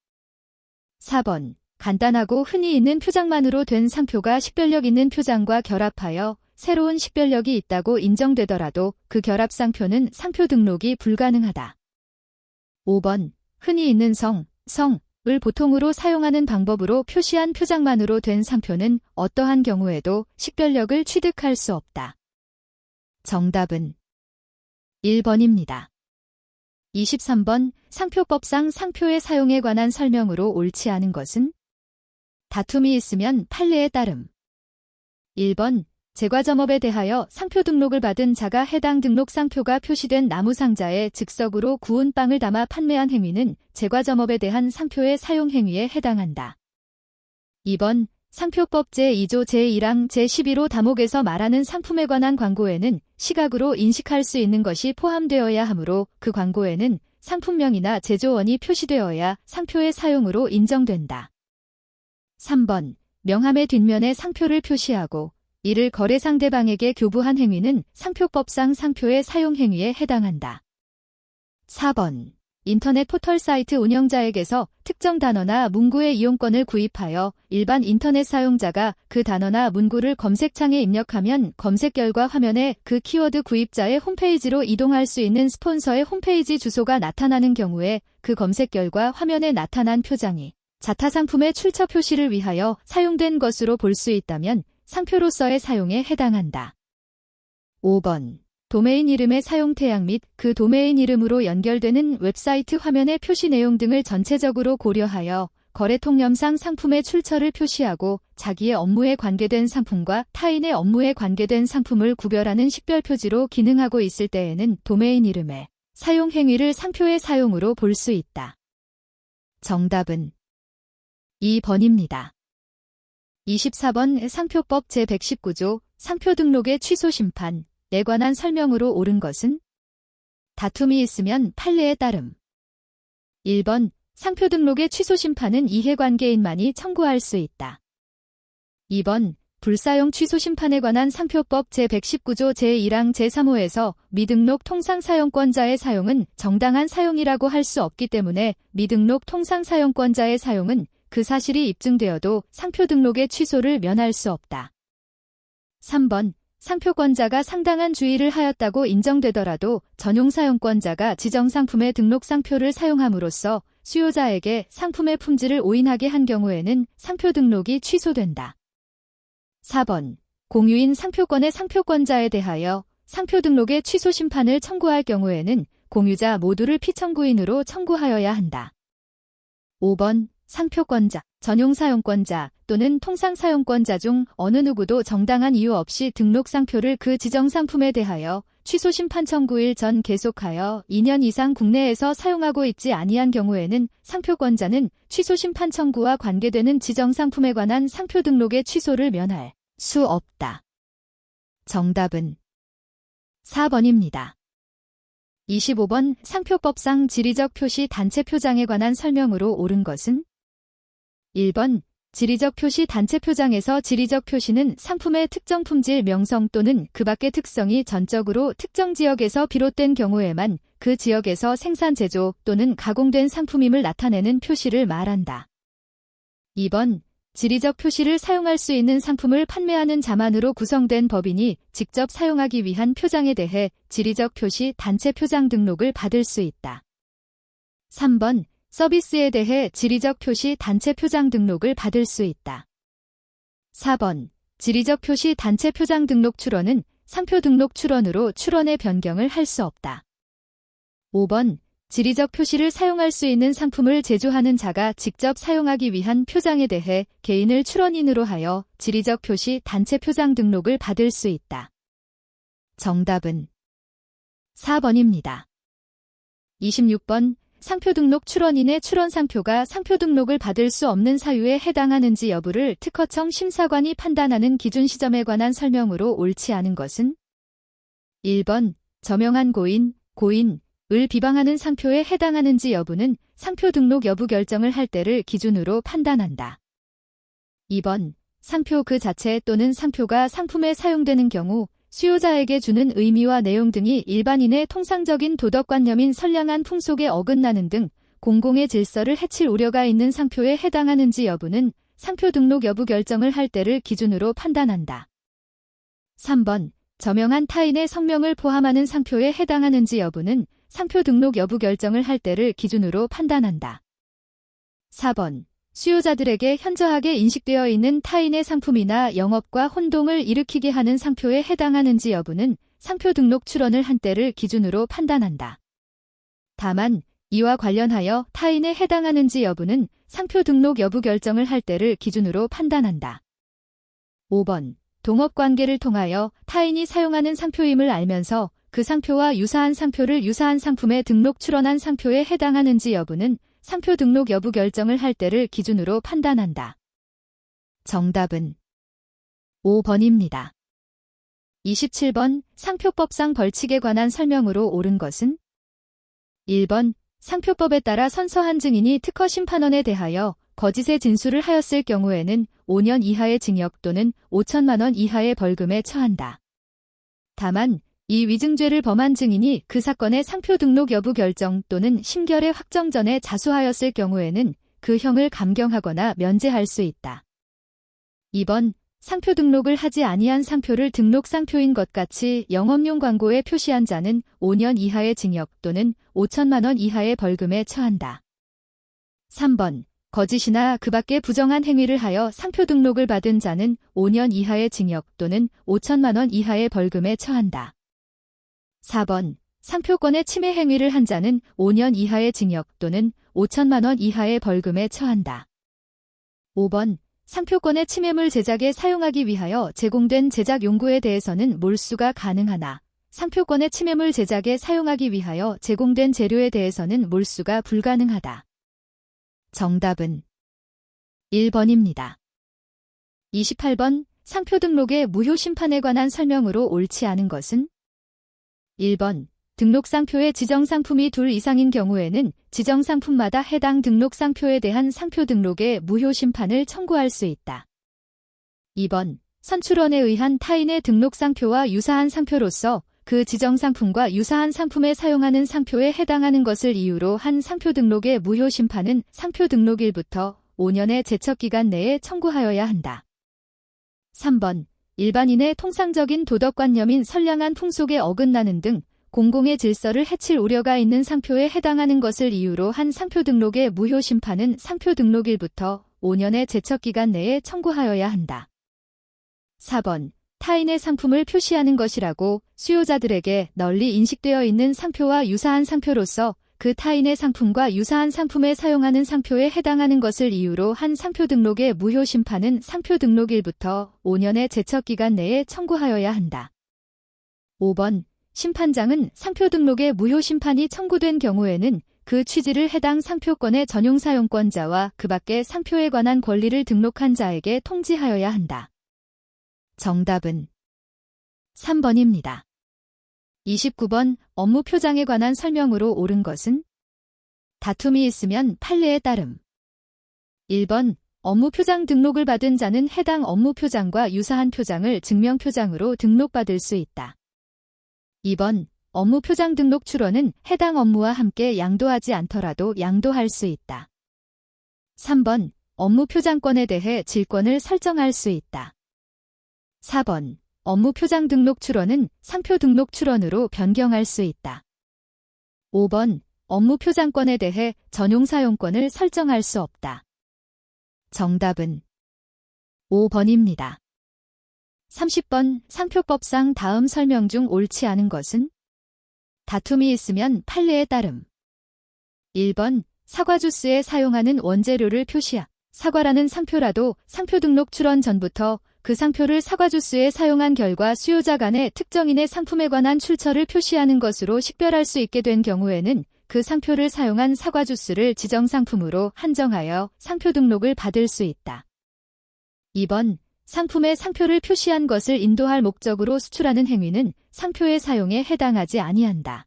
4번 간단하고 흔히 있는 표장만으로 된 상표가 식별력 있는 표장과 결합하여 새로운 식별력이 있다고 인정되더라도 그 결합상표는 상표 등록이 불가능하다. 5번. 흔히 있는 성을 보통으로 사용하는 방법으로 표시한 표장만으로 된 상표는 어떠한 경우에도 식별력을 취득할 수 없다. 정답은 1번입니다. 23번. 상표법상 상표의 사용에 관한 설명으로 옳지 않은 것은? 다툼이 있으면 판례에 따름. 1번. 제과점업에 대하여 상표 등록을 받은 자가 해당 등록 상표가 표시된 나무 상자에 즉석으로 구운 빵을 담아 판매한 행위는 제과점업에 대한 상표의 사용 행위에 해당한다. 2번. 상표법 제2조 제1항 제11호 다목에서 말하는 상품에 관한 광고에는 시각으로 인식할 수 있는 것이 포함되어야 하므로 그 광고에는 상품명이나 제조원이 표시되어야 상표의 사용으로 인정된다. 3번. 명함의 뒷면에 상표를 표시하고 이를 거래 상대방에게 교부한 행위는 상표법상 상표의 사용 행위에 해당한다. 4번. 인터넷 포털 사이트 운영자에게서 특정 단어나 문구의 이용권을 구입하여 일반 인터넷 사용자가 그 단어나 문구를 검색창에 입력하면 검색 결과 화면에 그 키워드 구입자의 홈페이지로 이동할 수 있는 스폰서의 홈페이지 주소가 나타나는 경우에 그 검색 결과 화면에 나타난 표장이 자타 상품의 출처 표시를 위하여 사용된 것으로 볼 수 있다면 상표로서의 사용에 해당한다. 5번. 도메인 이름의 사용 태양 및 그 도메인 이름으로 연결되는 웹사이트 화면의 표시 내용 등을 전체적으로 고려하여 거래 통념상 상품의 출처를 표시하고 자기의 업무에 관계된 상품과 타인의 업무에 관계된 상품을 구별하는 식별표지로 기능하고 있을 때에는 도메인 이름의 사용 행위를 상표의 사용으로 볼 수 있다. 정답은 2번입니다. 24번. 상표법 제119조 상표 등록의 취소 심판에 관한 설명으로 옳은 것은? 다툼이 있으면 판례에 따름. 1번. 상표 등록의 취소 심판은 이해관계인만이 청구할 수 있다. 2번. 불사용 취소 심판에 관한 상표법 제119조 제1항 제3호에서 미등록 통상 사용권자의 사용은 정당한 사용이라고 할 수 없기 때문에 미등록 통상 사용권자의 사용은 그 사실이 입증되어도 상표 등록의 취소를 면할 수 없다. 3번. 상표권자가 상당한 주의를 하였다고 인정되더라도 전용 사용권자가 지정 상품의 등록 상표를 사용함으로써 수요자에게 상품의 품질을 오인하게 한 경우에는 상표 등록이 취소된다. 4번. 공유인 상표권의 상표권자에 대하여 상표 등록의 취소 심판을 청구할 경우에는 공유자 모두를 피청구인으로 청구하여야 한다. 5번. 상표권자, 전용 사용권자 또는 통상 사용권자 중 어느 누구도 정당한 이유 없이 등록 상표를 그 지정 상품에 대하여 취소 심판 청구일 전 계속하여 2년 이상 국내에서 사용하고 있지 아니한 경우에는 상표권자는 취소 심판 청구와 관계되는 지정 상품에 관한 상표 등록의 취소를 면할 수 없다. 정답은 4번입니다. 25번. 상표법상 지리적 표시 단체 표장에 관한 설명으로 옳은 것은? 1번. 지리적 표시 단체 표장에서 지리적 표시는 상품의 특정 품질 명성 또는 그 밖의 특성이 전적으로 특정 지역에서 비롯된 경우에만 그 지역에서 생산 제조 또는 가공된 상품임을 나타내는 표시를 말한다. 2번. 지리적 표시를 사용할 수 있는 상품을 판매하는 자만으로 구성된 법인이 직접 사용하기 위한 표장에 대해 지리적 표시 단체 표장 등록을 받을 수 있다. 3번. 서비스에 대해 지리적 표시 단체 표장 등록을 받을 수 있다. 4번. 지리적 표시 단체 표장 등록 출원은 상표 등록 출원으로 출원의 변경을 할 수 없다. 5번. 지리적 표시를 사용할 수 있는 상품을 제조하는 자가 직접 사용하기 위한 표장에 대해 개인을 출원인으로 하여 지리적 표시 단체 표장 등록을 받을 수 있다. 정답은 4번입니다. 26번. 상표 등록 출원인의 출원 상표가 상표 등록을 받을 수 없는 사유에 해당하는지 여부를 특허청 심사관이 판단하는 기준 시점에 관한 설명으로 옳지 않은 것은? 1번. 저명한 고인을 비방하는 상표에 해당하는지 여부는 상표 등록 여부 결정을 할 때를 기준으로 판단한다. 2번. 상표 그 자체 또는 상표가 상품에 사용되는 경우 수요자에게 주는 의미와 내용 등이 일반인의 통상적인 도덕관념인 선량한 풍속에 어긋나는 등 공공의 질서를 해칠 우려가 있는 상표에 해당하는지 여부는 상표 등록 여부 결정을 할 때를 기준으로 판단한다. 3번 저명한 타인의 성명을 포함하는 상표에 해당하는지 여부는 상표 등록 여부 결정을 할 때를 기준으로 판단한다. 4번 수요자들에게 현저하게 인식되어 있는 타인의 상품이나 영업과 혼동을 일으키게 하는 상표에 해당하는지 여부는 상표 등록 출원을 한 때를 기준으로 판단한다. 다만 이와 관련하여 타인에 해당하는지 여부는 상표 등록 여부 결정을 할 때를 기준으로 판단한다. 5번 동업관계를 통하여 타인이 사용하는 상표임을 알면서 그 상표와 유사한 상표를 유사한 상품에 등록 출원한 상표에 해당하는지 여부는 상표 등록 여부 결정을 할 때를 기준으로 판단한다. 정답은 5번입니다. 27번 상표법상 벌칙에 관한 설명으로 옳은 것은 1번 상표법에 따라 선서한 증인이 특허 심판원에 대하여 거짓의 진술을 하였을 경우에는 5년 이하의 징역 또는 5천만 원 이하의 벌금에 처한다. 다만 이 위증죄를 범한 증인이 그 사건의 상표 등록 여부 결정 또는 심결의 확정 전에 자수하였을 경우에는 그 형을 감경하거나 면제할 수 있다. 2번 상표 등록을 하지 아니한 상표를 등록 상표인 것 같이 영업용 광고에 표시한 자는 5년 이하의 징역 또는 5천만 원 이하의 벌금에 처한다. 3번 거짓이나 그 밖의 부정한 행위를 하여 상표 등록을 받은 자는 5년 이하의 징역 또는 5천만 원 이하의 벌금에 처한다. 4번 상표권의 침해 행위를 한 자는 5년 이하의 징역 또는 5천만 원 이하의 벌금에 처한다. 5번 상표권의 침해물 제작에 사용하기 위하여 제공된 제작 용구에 대해서는 몰수가 가능하나 상표권의 침해물 제작에 사용하기 위하여 제공된 재료에 대해서는 몰수가 불가능하다. 정답은 1번입니다. 28번 상표 등록의 무효 심판에 관한 설명으로 옳지 않은 것은 1번 등록상표의 지정상품이 2 이상인 경우에는 지정상품마다 해당 등록상표에 대한 상표 등록의 무효 심판을 청구할 수 있다. 2번 선출원에 의한 타인의 등록상표와 유사한 상표로서 그 지정상품과 유사한 상품에 사용하는 상표에 해당하는 것을 이유로 한 상표 등록의 무효 심판은 상표 등록일부터 5년의 제척기간 내에 청구하여야 한다. 3번 일반인의 통상적인 도덕관념인 선량한 풍속에 어긋나는 등 공공의 질서를 해칠 우려가 있는 상표에 해당하는 것을 이유로 한 상표 등록의 무효 심판은 상표 등록일부터 5년의 제척기간 내에 청구하여야 한다. 4번 타인의 상품을 표시하는 것이라고 수요자들에게 널리 인식되어 있는 상표와 유사한 상표로서 그 타인의 상품과 유사한 상품에 사용하는 상표에 해당하는 것을 이유로 한 상표 등록의 무효 심판은 상표 등록일부터 5년의 제척기간 내에 청구하여야 한다. 5번 심판장은 상표 등록의 무효 심판이 청구된 경우에는 그 취지를 해당 상표권의 전용 사용권자와 그 밖의 상표에 관한 권리를 등록한 자에게 통지하여야 한다. 정답은 3번입니다. 29번 업무 표장에 관한 설명으로 옳은 것은 다툼이 있으면 판례에 따름. 1번 업무 표장 등록을 받은 자는 해당 업무 표장과 유사한 표장을 증명 표장으로 등록받을 수 있다. 2번 업무 표장 등록 출원은 해당 업무와 함께 양도하지 않더라도 양도할 수 있다. 3번 업무 표장권에 대해 질권을 설정할 수 있다. 4번 업무 표장 등록 출원은 상표 등록 출원으로 변경할 수 있다. 5번 업무 표장권에 대해 전용 사용권을 설정할 수 없다. 정답은 5번입니다. 30번 상표법상 다음 설명 중 옳지 않은 것은 다툼이 있으면 판례에 따름. 1번 사과 주스에 사용하는 원재료를 표시하. 사과라는 상표라도 상표 등록 출원 전부터 그 상표를 사과 주스에 사용한 결과 수요자 간의 특정인의 상품에 관한 출처를 표시하는 것으로 식별할 수 있게 된 경우에는 그 상표를 사용한 사과 주스를 지정상품으로 한정하여 상표 등록을 받을 수 있다. 2번 상품에 상표를 표시한 것을 인도할 목적으로 수출하는 행위는 상표의 사용에 해당하지 아니한다.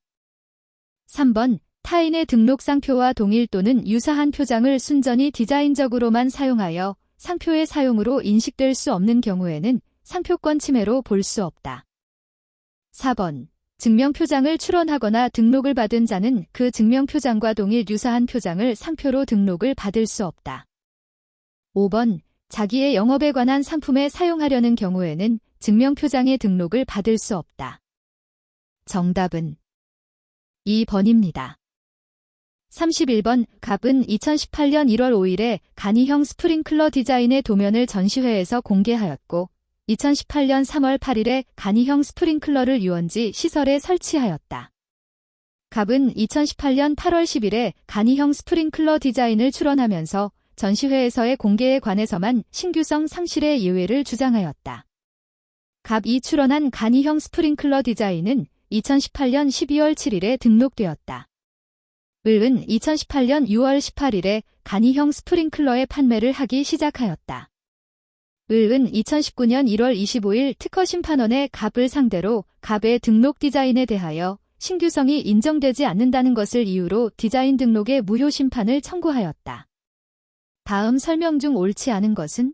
3번 타인의 등록 상표와 동일 또는 유사한 표장을 순전히 디자인적으로만 사용하여 상표의 사용으로 인식될 수 없는 경우에는 상표권 침해로 볼 수 없다. 4번 증명표장을 출원하거나 등록을 받은 자는 그 증명표장과 동일 유사한 표장을 상표로 등록을 받을 수 없다. 5번 자기의 영업에 관한 상품에 사용하려는 경우에는 증명표장의 등록을 받을 수 없다. 정답은 2번입니다. 31번 갑은 2018년 1월 5일에 간이형 스프링클러 디자인의 도면을 전시회에서 공개하였고 2018년 3월 8일에 간이형 스프링클러를 유원지 시설에 설치하였다. 갑은 2018년 8월 10일에 간이형 스프링클러 디자인을 출원하면서 전시회에서의 공개에 관해서만 신규성 상실의 예외를 주장하였다. 갑이 출원한 간이형 스프링클러 디자인은 2018년 12월 7일에 등록되었다. 을은 2018년 6월 18일에 간이형 스프링클러의 판매를 하기 시작하였다. 을은 2019년 1월 25일 특허심판원의 갑을 상대로 갑의 등록 디자인에 대하여 신규성이 인정되지 않는다는 것을 이유로 디자인 등록의 무효 심판을 청구하였다. 다음 설명 중 옳지 않은 것은?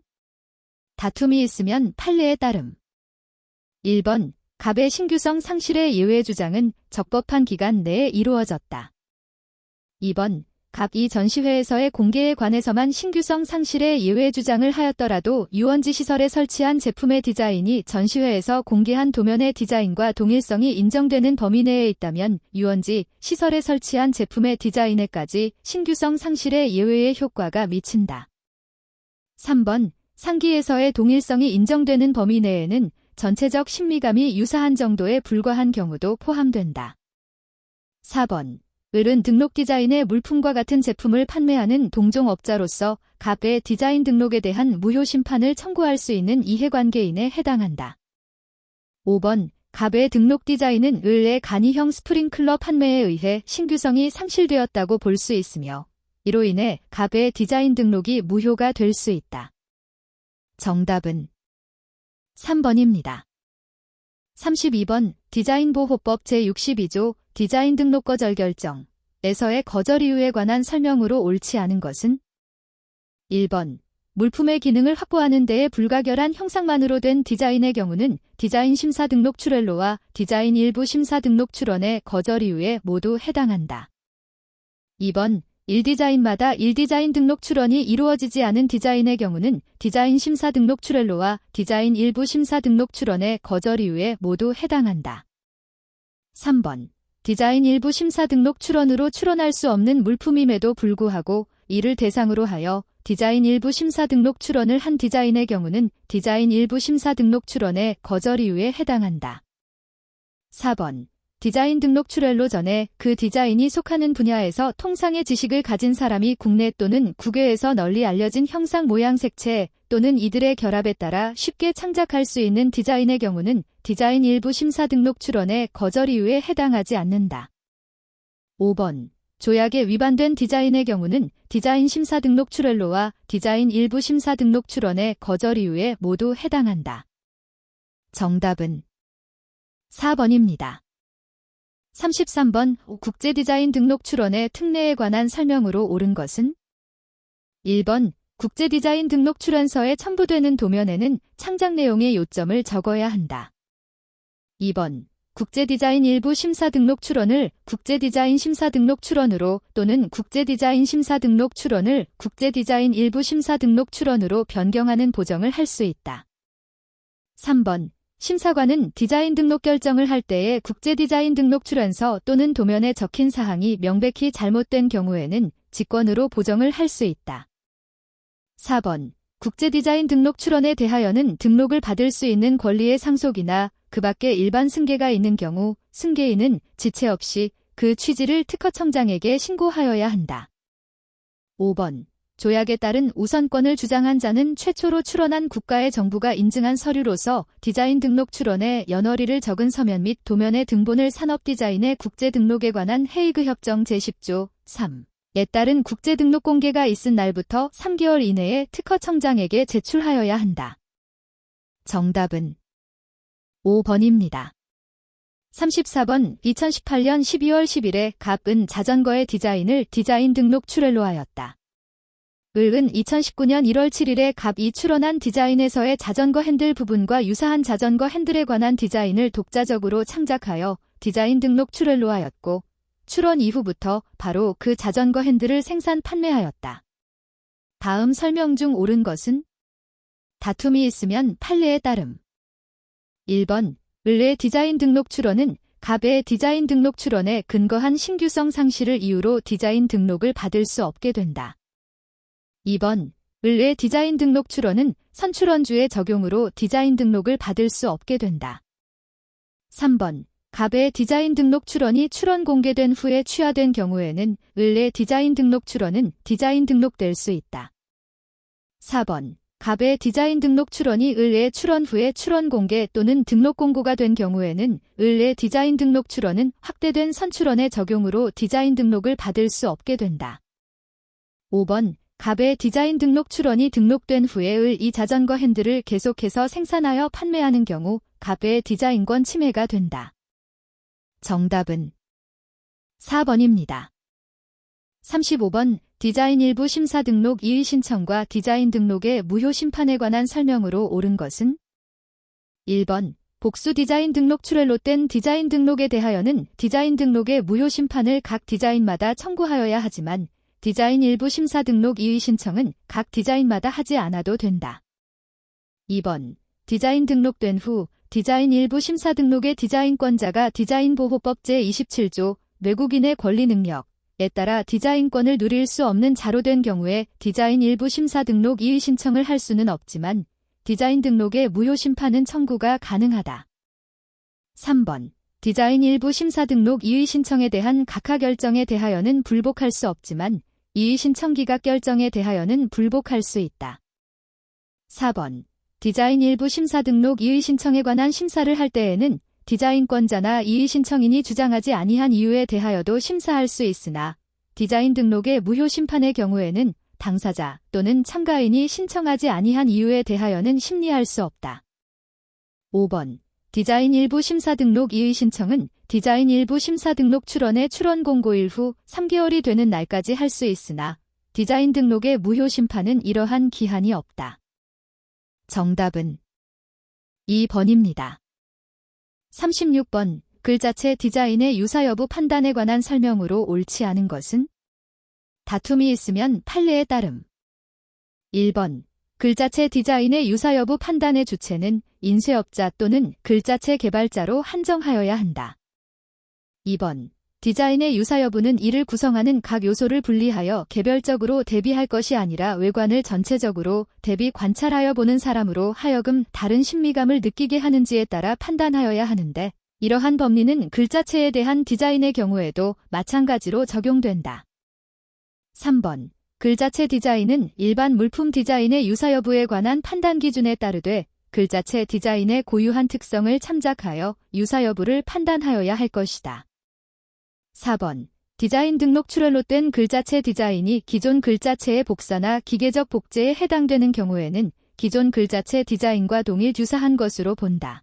다툼이 있으면 판례에 따름. 1번 갑의 신규성 상실의 예외 주장은 적법한 기간 내에 이루어졌다. 2번 갑이 전시회에서의 공개에 관해서만 신규성 상실의 예외 주장을 하였더라도 유원지 시설에 설치한 제품의 디자인이 전시회에서 공개한 도면의 디자인과 동일성이 인정되는 범위 내에 있다면 유원지 시설에 설치한 제품의 디자인에까지 신규성 상실의 예외의 효과가 미친다. 3번 상기에서의 동일성이 인정되는 범위 내에는 전체적 신미감이 유사한 정도에 불과한 경우도 포함된다. 4번 을은 등록 디자인의 물품과 같은 제품을 판매하는 동종업자로서 갑의 디자인 등록에 대한 무효 심판을 청구할 수 있는 이해관계인에 해당한다. 5번 갑의 등록 디자인은 을의 간이형 스프링클러 판매에 의해 신규성이 상실되었다고 볼 수 있으며 이로 인해 갑의 디자인 등록이 무효가 될 수 있다. 정답은 3번입니다. 32번 디자인보호법 제62조 디자인 등록 거절 결정에서의 거절 이유에 관한 설명으로 옳지 않은 것은? 1번 물품의 기능을 확보하는 데에 불가결한 형상만으로 된 디자인의 경우는 디자인 심사 등록 출원료와 디자인 일부 심사 등록 출원의 거절 이유에 모두 해당한다. 2번 1디자인마다 1디자인 등록 출원이 이루어지지 않은 디자인의 경우는 디자인 심사 등록 출원료와 디자인 일부 심사 등록 출원의 거절 이유에 모두 해당한다. 3번 디자인 일부 심사 등록 출원으로 출원할 수 없는 물품임에도 불구하고 이를 대상으로 하여 디자인 일부 심사 등록 출원을 한 디자인의 경우는 디자인 일부 심사 등록 출원의 거절 이유에 해당한다. 4번 디자인 등록 출원로 전에 그 디자인이 속하는 분야에서 통상의 지식을 가진 사람이 국내 또는 국외에서 널리 알려진 형상 모양 색채 또는 이들의 결합에 따라 쉽게 창작할 수 있는 디자인의 경우는 디자인 일부 심사 등록 출원의 거절 이유에 해당하지 않는다. 5번 조약에 위반된 디자인의 경우는 디자인 심사 등록 출원료와 디자인 일부 심사 등록 출원의 거절 이유에 모두 해당한다. 정답은 4번입니다. 33번 국제 디자인 등록 출원의 특례에 관한 설명으로 옳은 것은? 1번 국제 디자인 등록 출원서에 첨부되는 도면에는 창작 내용의 요점을 적어야 한다. 2번 국제 디자인 일부 심사 등록 출원을 국제 디자인 심사 등록 출원으로 또는 국제 디자인 심사 등록 출원을 국제 디자인 일부 심사 등록 출원으로 변경하는 보정을 할 수 있다. 3번 심사관은 디자인 등록 결정을 할 때에 국제 디자인 등록 출원서 또는 도면에 적힌 사항이 명백히 잘못된 경우에는 직권으로 보정을 할 수 있다. 4번 국제 디자인 등록 출원에 대하여는 등록을 받을 수 있는 권리의 상속이나 그 밖에 일반 승계가 있는 경우 승계인은 지체 없이 그 취지를 특허청장에게 신고하여야 한다. 5번 조약에 따른 우선권을 주장한 자는 최초로 출원한 국가의 정부가 인증한 서류로서 디자인 등록 출원에 연월일을 적은 서면 및 도면의 등본을 산업 디자인의 국제 등록에 관한 헤이그 협정 제10조 3에 따른 국제 등록 공개가 있은 날부터 3개월 이내에 특허청장에게 제출하여야 한다. 정답은 5번입니다. 34번 2018년 12월 10일에 갑은 자전거의 디자인을 디자인 등록 출원로 하였다. 을은 2019년 1월 7일에 갑이 출원한 디자인에서의 자전거 핸들 부분과 유사한 자전거 핸들에 관한 디자인을 독자적으로 창작하여 디자인 등록 출원로 하였고 출원 이후부터 바로 그 자전거 핸들을 생산 판매하였다. 다음 설명 중 옳은 것은? 다툼이 있으면 판례에 따름. 1번 의뢰 디자인 등록 출원은 갑의 디자인 등록 출원에 근거한 신규성 상실을 이유로 디자인 등록을 받을 수 없게 된다. 2번 의뢰 디자인 등록 출원은 선출원주의 적용으로 디자인 등록을 받을 수 없게 된다. 3번 갑의 디자인 등록 출원이 출원 공개된 후에 취하된 경우에는 의뢰 디자인 등록 출원은 디자인 등록될 수 있다. 4번 갑의 디자인 등록 출원이 의뢰 출원 후에 출원 공개 또는 등록 공고가 된 경우에는 의뢰 디자인 등록 출원은 확대된 선출원의 적용으로 디자인 등록을 받을 수 없게 된다. 5번 갑의 디자인 등록 출원이 등록된 후에 의 자전거 핸들을 계속해서 생산하여 판매하는 경우 갑의 디자인권 침해가 된다. 정답은 4번입니다. 35번 디자인 일부 심사 등록 이의 신청과 디자인 등록의 무효 심판에 관한 설명으로 옳은 것은 1번 복수 디자인 등록 출원로 된 디자인 등록에 대하여는 디자인 등록의 무효 심판을 각 디자인마다 청구하여야 하지만 디자인 일부 심사 등록 이의 신청은 각 디자인마다 하지 않아도 된다. 2번 디자인 등록된 후 디자인 일부 심사 등록의 디자인권자가 디자인보호법 제27조 외국인의 권리 능력에 따라 디자인권을 누릴 수 없는 자로 된 경우에 디자인 일부 심사 등록 이의 신청을 할 수는 없지만 디자인 등록의 무효 심판은 청구가 가능하다. 3번 디자인 일부 심사 등록 이의 신청에 대한 각하 결정에 대하여는 불복할 수 없지만 이의 신청 기각 결정에 대하여는 불복할 수 있다. 4번 디자인 일부 심사 등록 이의 신청에 관한 심사를 할 때에는 디자인권자나 이의 신청인이 주장하지 아니한 이유에 대하여도 심사할 수 있으나 디자인 등록의 무효 심판의 경우에는 당사자 또는 참가인이 신청하지 아니한 이유에 대하여는 심리할 수 없다. 5번 디자인 일부 심사 등록 이의 신청은 디자인 일부 심사 등록 출원의 출원 공고일 후 3개월이 되는 날까지 할 수 있으나 디자인 등록의 무효 심판은 이러한 기한이 없다. 정답은 2번입니다. 36번 글자체 디자인의 유사 여부 판단에 관한 설명으로 옳지 않은 것은 다툼이 있으면 판례에 따름. 1번 글자체 디자인의 유사 여부 판단의 주체는 인쇄업자 또는 글자체 개발자로 한정하여야 한다. 2번 디자인의 유사 여부는 이를 구성하는 각 요소를 분리하여 개별적으로 대비할 것이 아니라 외관을 전체적으로 대비 관찰하여 보는 사람으로 하여금 다른 신미감을 느끼게 하는지에 따라 판단하여야 하는데 이러한 법리는 글자체에 대한 디자인의 경우에도 마찬가지로 적용된다. 3번 글자체 디자인은 일반 물품 디자인의 유사 여부에 관한 판단 기준에 따르되 글자체 디자인의 고유한 특성을 참작하여 유사 여부를 판단하여야 할 것이다. 4번 디자인 등록 출원로 된 글자체 디자인이 기존 글자체의 복사나 기계적 복제에 해당되는 경우에는 기존 글자체 디자인과 동일 유사한 것으로 본다.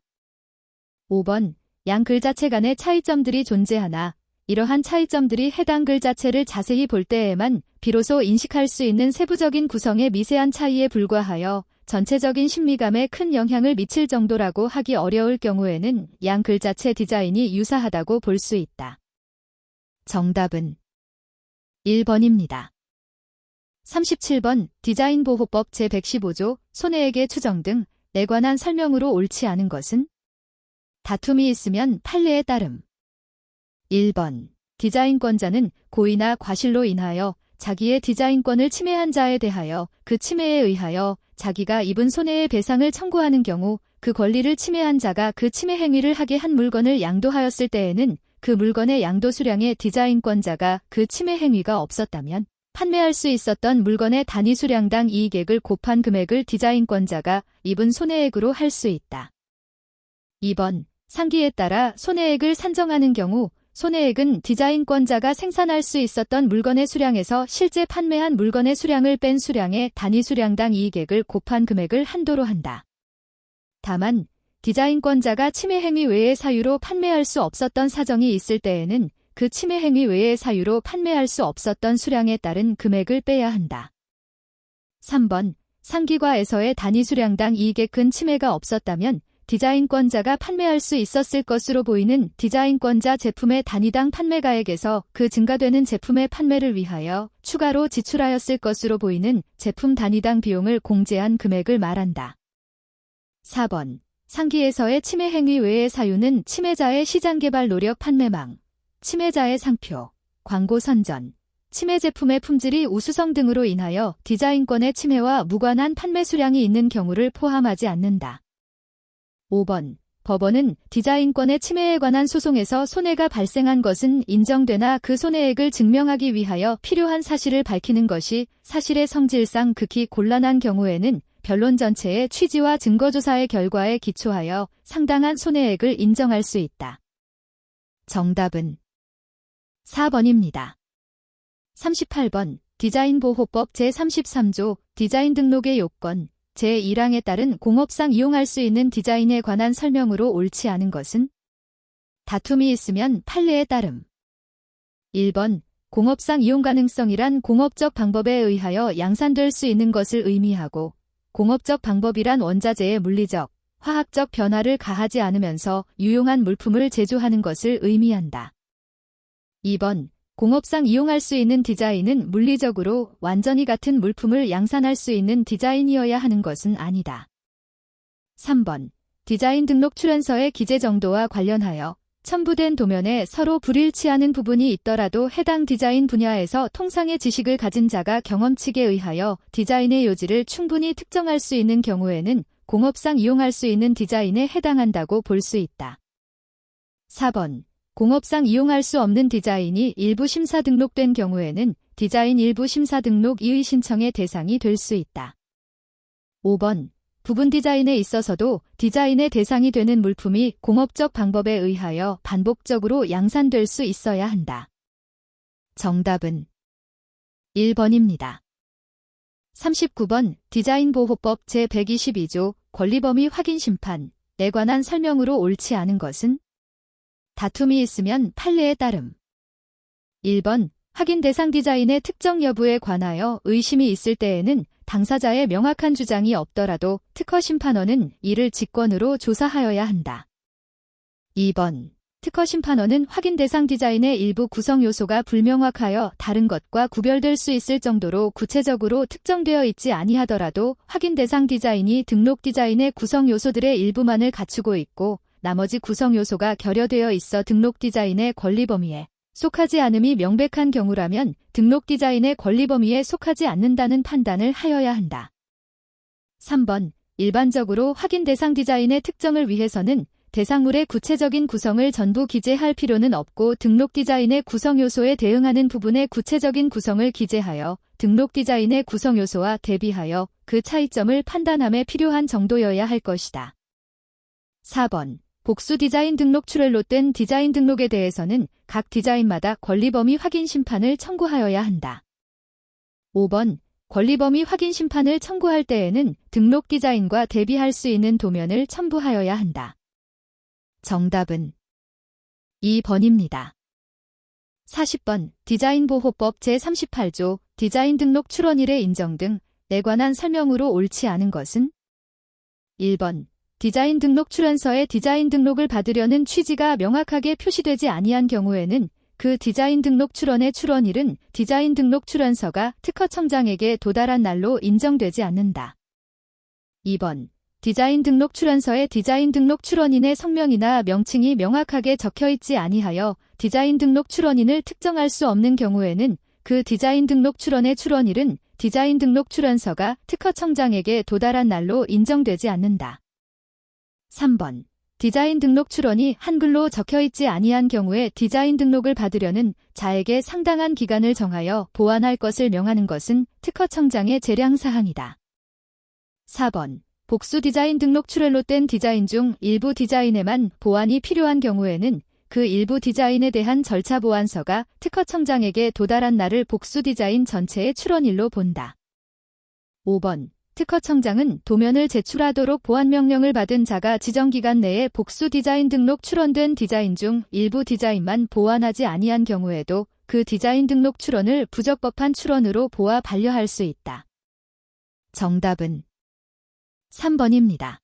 5번 양 글자체 간의 차이점들이 존재하나 이러한 차이점들이 해당 글자체를 자세히 볼 때에만 비로소 인식할 수 있는 세부적인 구성의 미세한 차이에 불과하여 전체적인 심미감에 큰 영향을 미칠 정도라고 하기 어려울 경우에는 양 글자체 디자인이 유사하다고 볼 수 있다. 정답은 1번입니다. 37번 디자인보호법 제115조 손해액의 추정 등에 관한 설명으로 옳지 않은 것은 다툼이 있으면 판례에 따름. 1번 디자인권자는 고의나 과실로 인하여 자기의 디자인권을 침해한 자에 대하여 그 침해에 의하여 자기가 입은 손해의 배상을 청구하는 경우 그 권리를 침해한 자가 그 침해 행위를 하게 한 물건을 양도하였을 때에는 그 물건의 양도 수량의 디자인권자가 그 침해 행위가 없었다면 판매할 수 있었던 물건의 단위 수량당 이익액을 곱한 금액을 디자인권자가 입은 손해액으로 할 수 있다. 2번 상기에 따라 손해액을 산정하는 경우 손해액은 디자인권자가 생산할 수 있었던 물건의 수량에서 실제 판매한 물건의 수량을 뺀 수량의 단위 수량당 이익액을 곱한 금액을 한도로 한다. 다만 디자인권자가 침해 행위 외의 사유로 판매할 수 없었던 사정이 있을 때에는 그 침해 행위 외의 사유로 판매할 수 없었던 수량에 따른 금액을 빼야 한다. 3번 상기과에서의 단위 수량당 이익의 큰 침해가 없었다면 디자인권자가 판매할 수 있었을 것으로 보이는 디자인권자 제품의 단위당 판매가액에서 그 증가되는 제품의 판매를 위하여 추가로 지출하였을 것으로 보이는 제품 단위당 비용을 공제한 금액을 말한다. 4번 상기에서의 침해 행위 외의 사유는 침해자의 시장개발 노력 판매망, 침해자의 상표, 광고 선전, 침해 제품의 품질이 우수성 등으로 인하여 디자인권의 침해와 무관한 판매 수량이 있는 경우를 포함하지 않는다. 5번. 법원은 디자인권의 침해에 관한 소송에서 손해가 발생한 것은 인정되나 그 손해액을 증명하기 위하여 필요한 사실을 밝히는 것이 사실의 성질상 극히 곤란한 경우에는 변론 전체의 취지와 증거조사의 결과에 기초하여 상당한 손해액을 인정할 수 있다. 정답은 4번입니다. 38번 디자인보호법 제33조 디자인 등록의 요건 제1항에 따른 공업상 이용할 수 있는 디자인에 관한 설명으로 옳지 않은 것은 다툼이 있으면 판례에 따름. 1번 공업상 이용 가능성이란 공업적 방법에 의하여 양산될 수 있는 것을 의미하고 공업적 방법이란 원자재의 물리적, 화학적 변화를 가하지 않으면서 유용한 물품을 제조하는 것을 의미한다. 2번 공업상 이용할 수 있는 디자인은 물리적으로 완전히 같은 물품을 양산할 수 있는 디자인이어야 하는 것은 아니다. 3번 디자인 등록 출연서의 기재 정도와 관련하여 첨부된 도면에 서로 불일치하는 부분이 있더라도 해당 디자인 분야에서 통상의 지식을 가진 자가 경험칙에 의하여 디자인의 요지를 충분히 특정할 수 있는 경우에는 공업상 이용할 수 있는 디자인에 해당한다고 볼 수 있다. 4번 공업상 이용할 수 없는 디자인이 일부 심사 등록된 경우에는 디자인 일부 심사 등록 이의 신청의 대상이 될 수 있다. 5번 부분 디자인에 있어서도 디자인의 대상이 되는 물품이 공업적 방법에 의하여 반복적으로 양산될 수 있어야 한다. 정답은 1번입니다. 39번 디자인보호법 제122조 권리범위 확인 심판에 관한 설명으로 옳지 않은 것은 다툼이 있으면 판례에 따름. 1번 확인 대상 디자인의 특정 여부에 관하여 의심이 있을 때에는 당사자의 명확한 주장이 없더라도 특허 심판원은 이를 직권으로 조사하여야 한다. 2번 특허 심판원은 확인 대상 디자인의 일부 구성 요소가 불명확하여 다른 것과 구별될 수 있을 정도로 구체적으로 특정되어 있지 아니하더라도 확인 대상 디자인이 등록 디자인의 구성 요소들의 일부만을 갖추고 있고 나머지 구성 요소가 결여되어 있어 등록 디자인의 권리 범위에 속하지 않음이 명백한 경우라면 등록 디자인의 권리 범위에 속하지 않는다는 판단을 하여야 한다. 3번 일반적으로 확인 대상 디자인의 특정을 위해서는 대상물의 구체적인 구성을 전부 기재할 필요는 없고 등록 디자인의 구성 요소에 대응하는 부분의 구체적인 구성을 기재하여 등록 디자인의 구성 요소와 대비하여 그 차이점을 판단함에 필요한 정도여야 할 것이다. 4번 복수 디자인 등록 출원로 된 디자인 등록에 대해서는 각 디자인마다 권리범위 확인 심판을 청구하여야 한다. 5번 권리범위 확인 심판을 청구할 때에는 등록 디자인과 대비할 수 있는 도면을 첨부하여야 한다. 정답은 2번입니다. 40번 디자인보호법 제38조 디자인 등록 출원일의 인정 등에 관한 설명으로 옳지 않은 것은 1번 디자인 등록 출원서에 디자인 등록을 받으려는 취지가 명확하게 표시되지 아니한 경우에는 그 디자인 등록 출원의 출원일은 디자인 등록 출원서가 특허청장에게 도달한 날로 인정되지 않는다. 2번 디자인 등록 출원서에 디자인 등록 출원인의 성명이나 명칭이 명확하게 적혀있지 아니하여 디자인 등록 출원인을 특정할 수 없는 경우에는 그 디자인 등록 출원의 출원일은 디자인 등록 출원서가 특허청장에게 도달한 날로 인정되지 않는다. 3번 디자인 등록 출원이 한글로 적혀있지 아니한 경우에 디자인 등록을 받으려는 자에게 상당한 기간을 정하여 보완할 것을 명하는 것은 특허청장의 재량사항이다. 4번 복수 디자인 등록 출원로 된 디자인 중 일부 디자인에만 보완이 필요한 경우에는 그 일부 디자인에 대한 절차 보완서가 특허청장에게 도달한 날을 복수 디자인 전체의 출원일로 본다. 5번 특허청장은 도면을 제출하도록 보완명령을 받은 자가 지정기간 내에 복수 디자인 등록 출원된 디자인 중 일부 디자인만 보완하지 아니한 경우에도 그 디자인 등록 출원을 부적법한 출원으로 보아 반려할 수 있다. 정답은 3번입니다.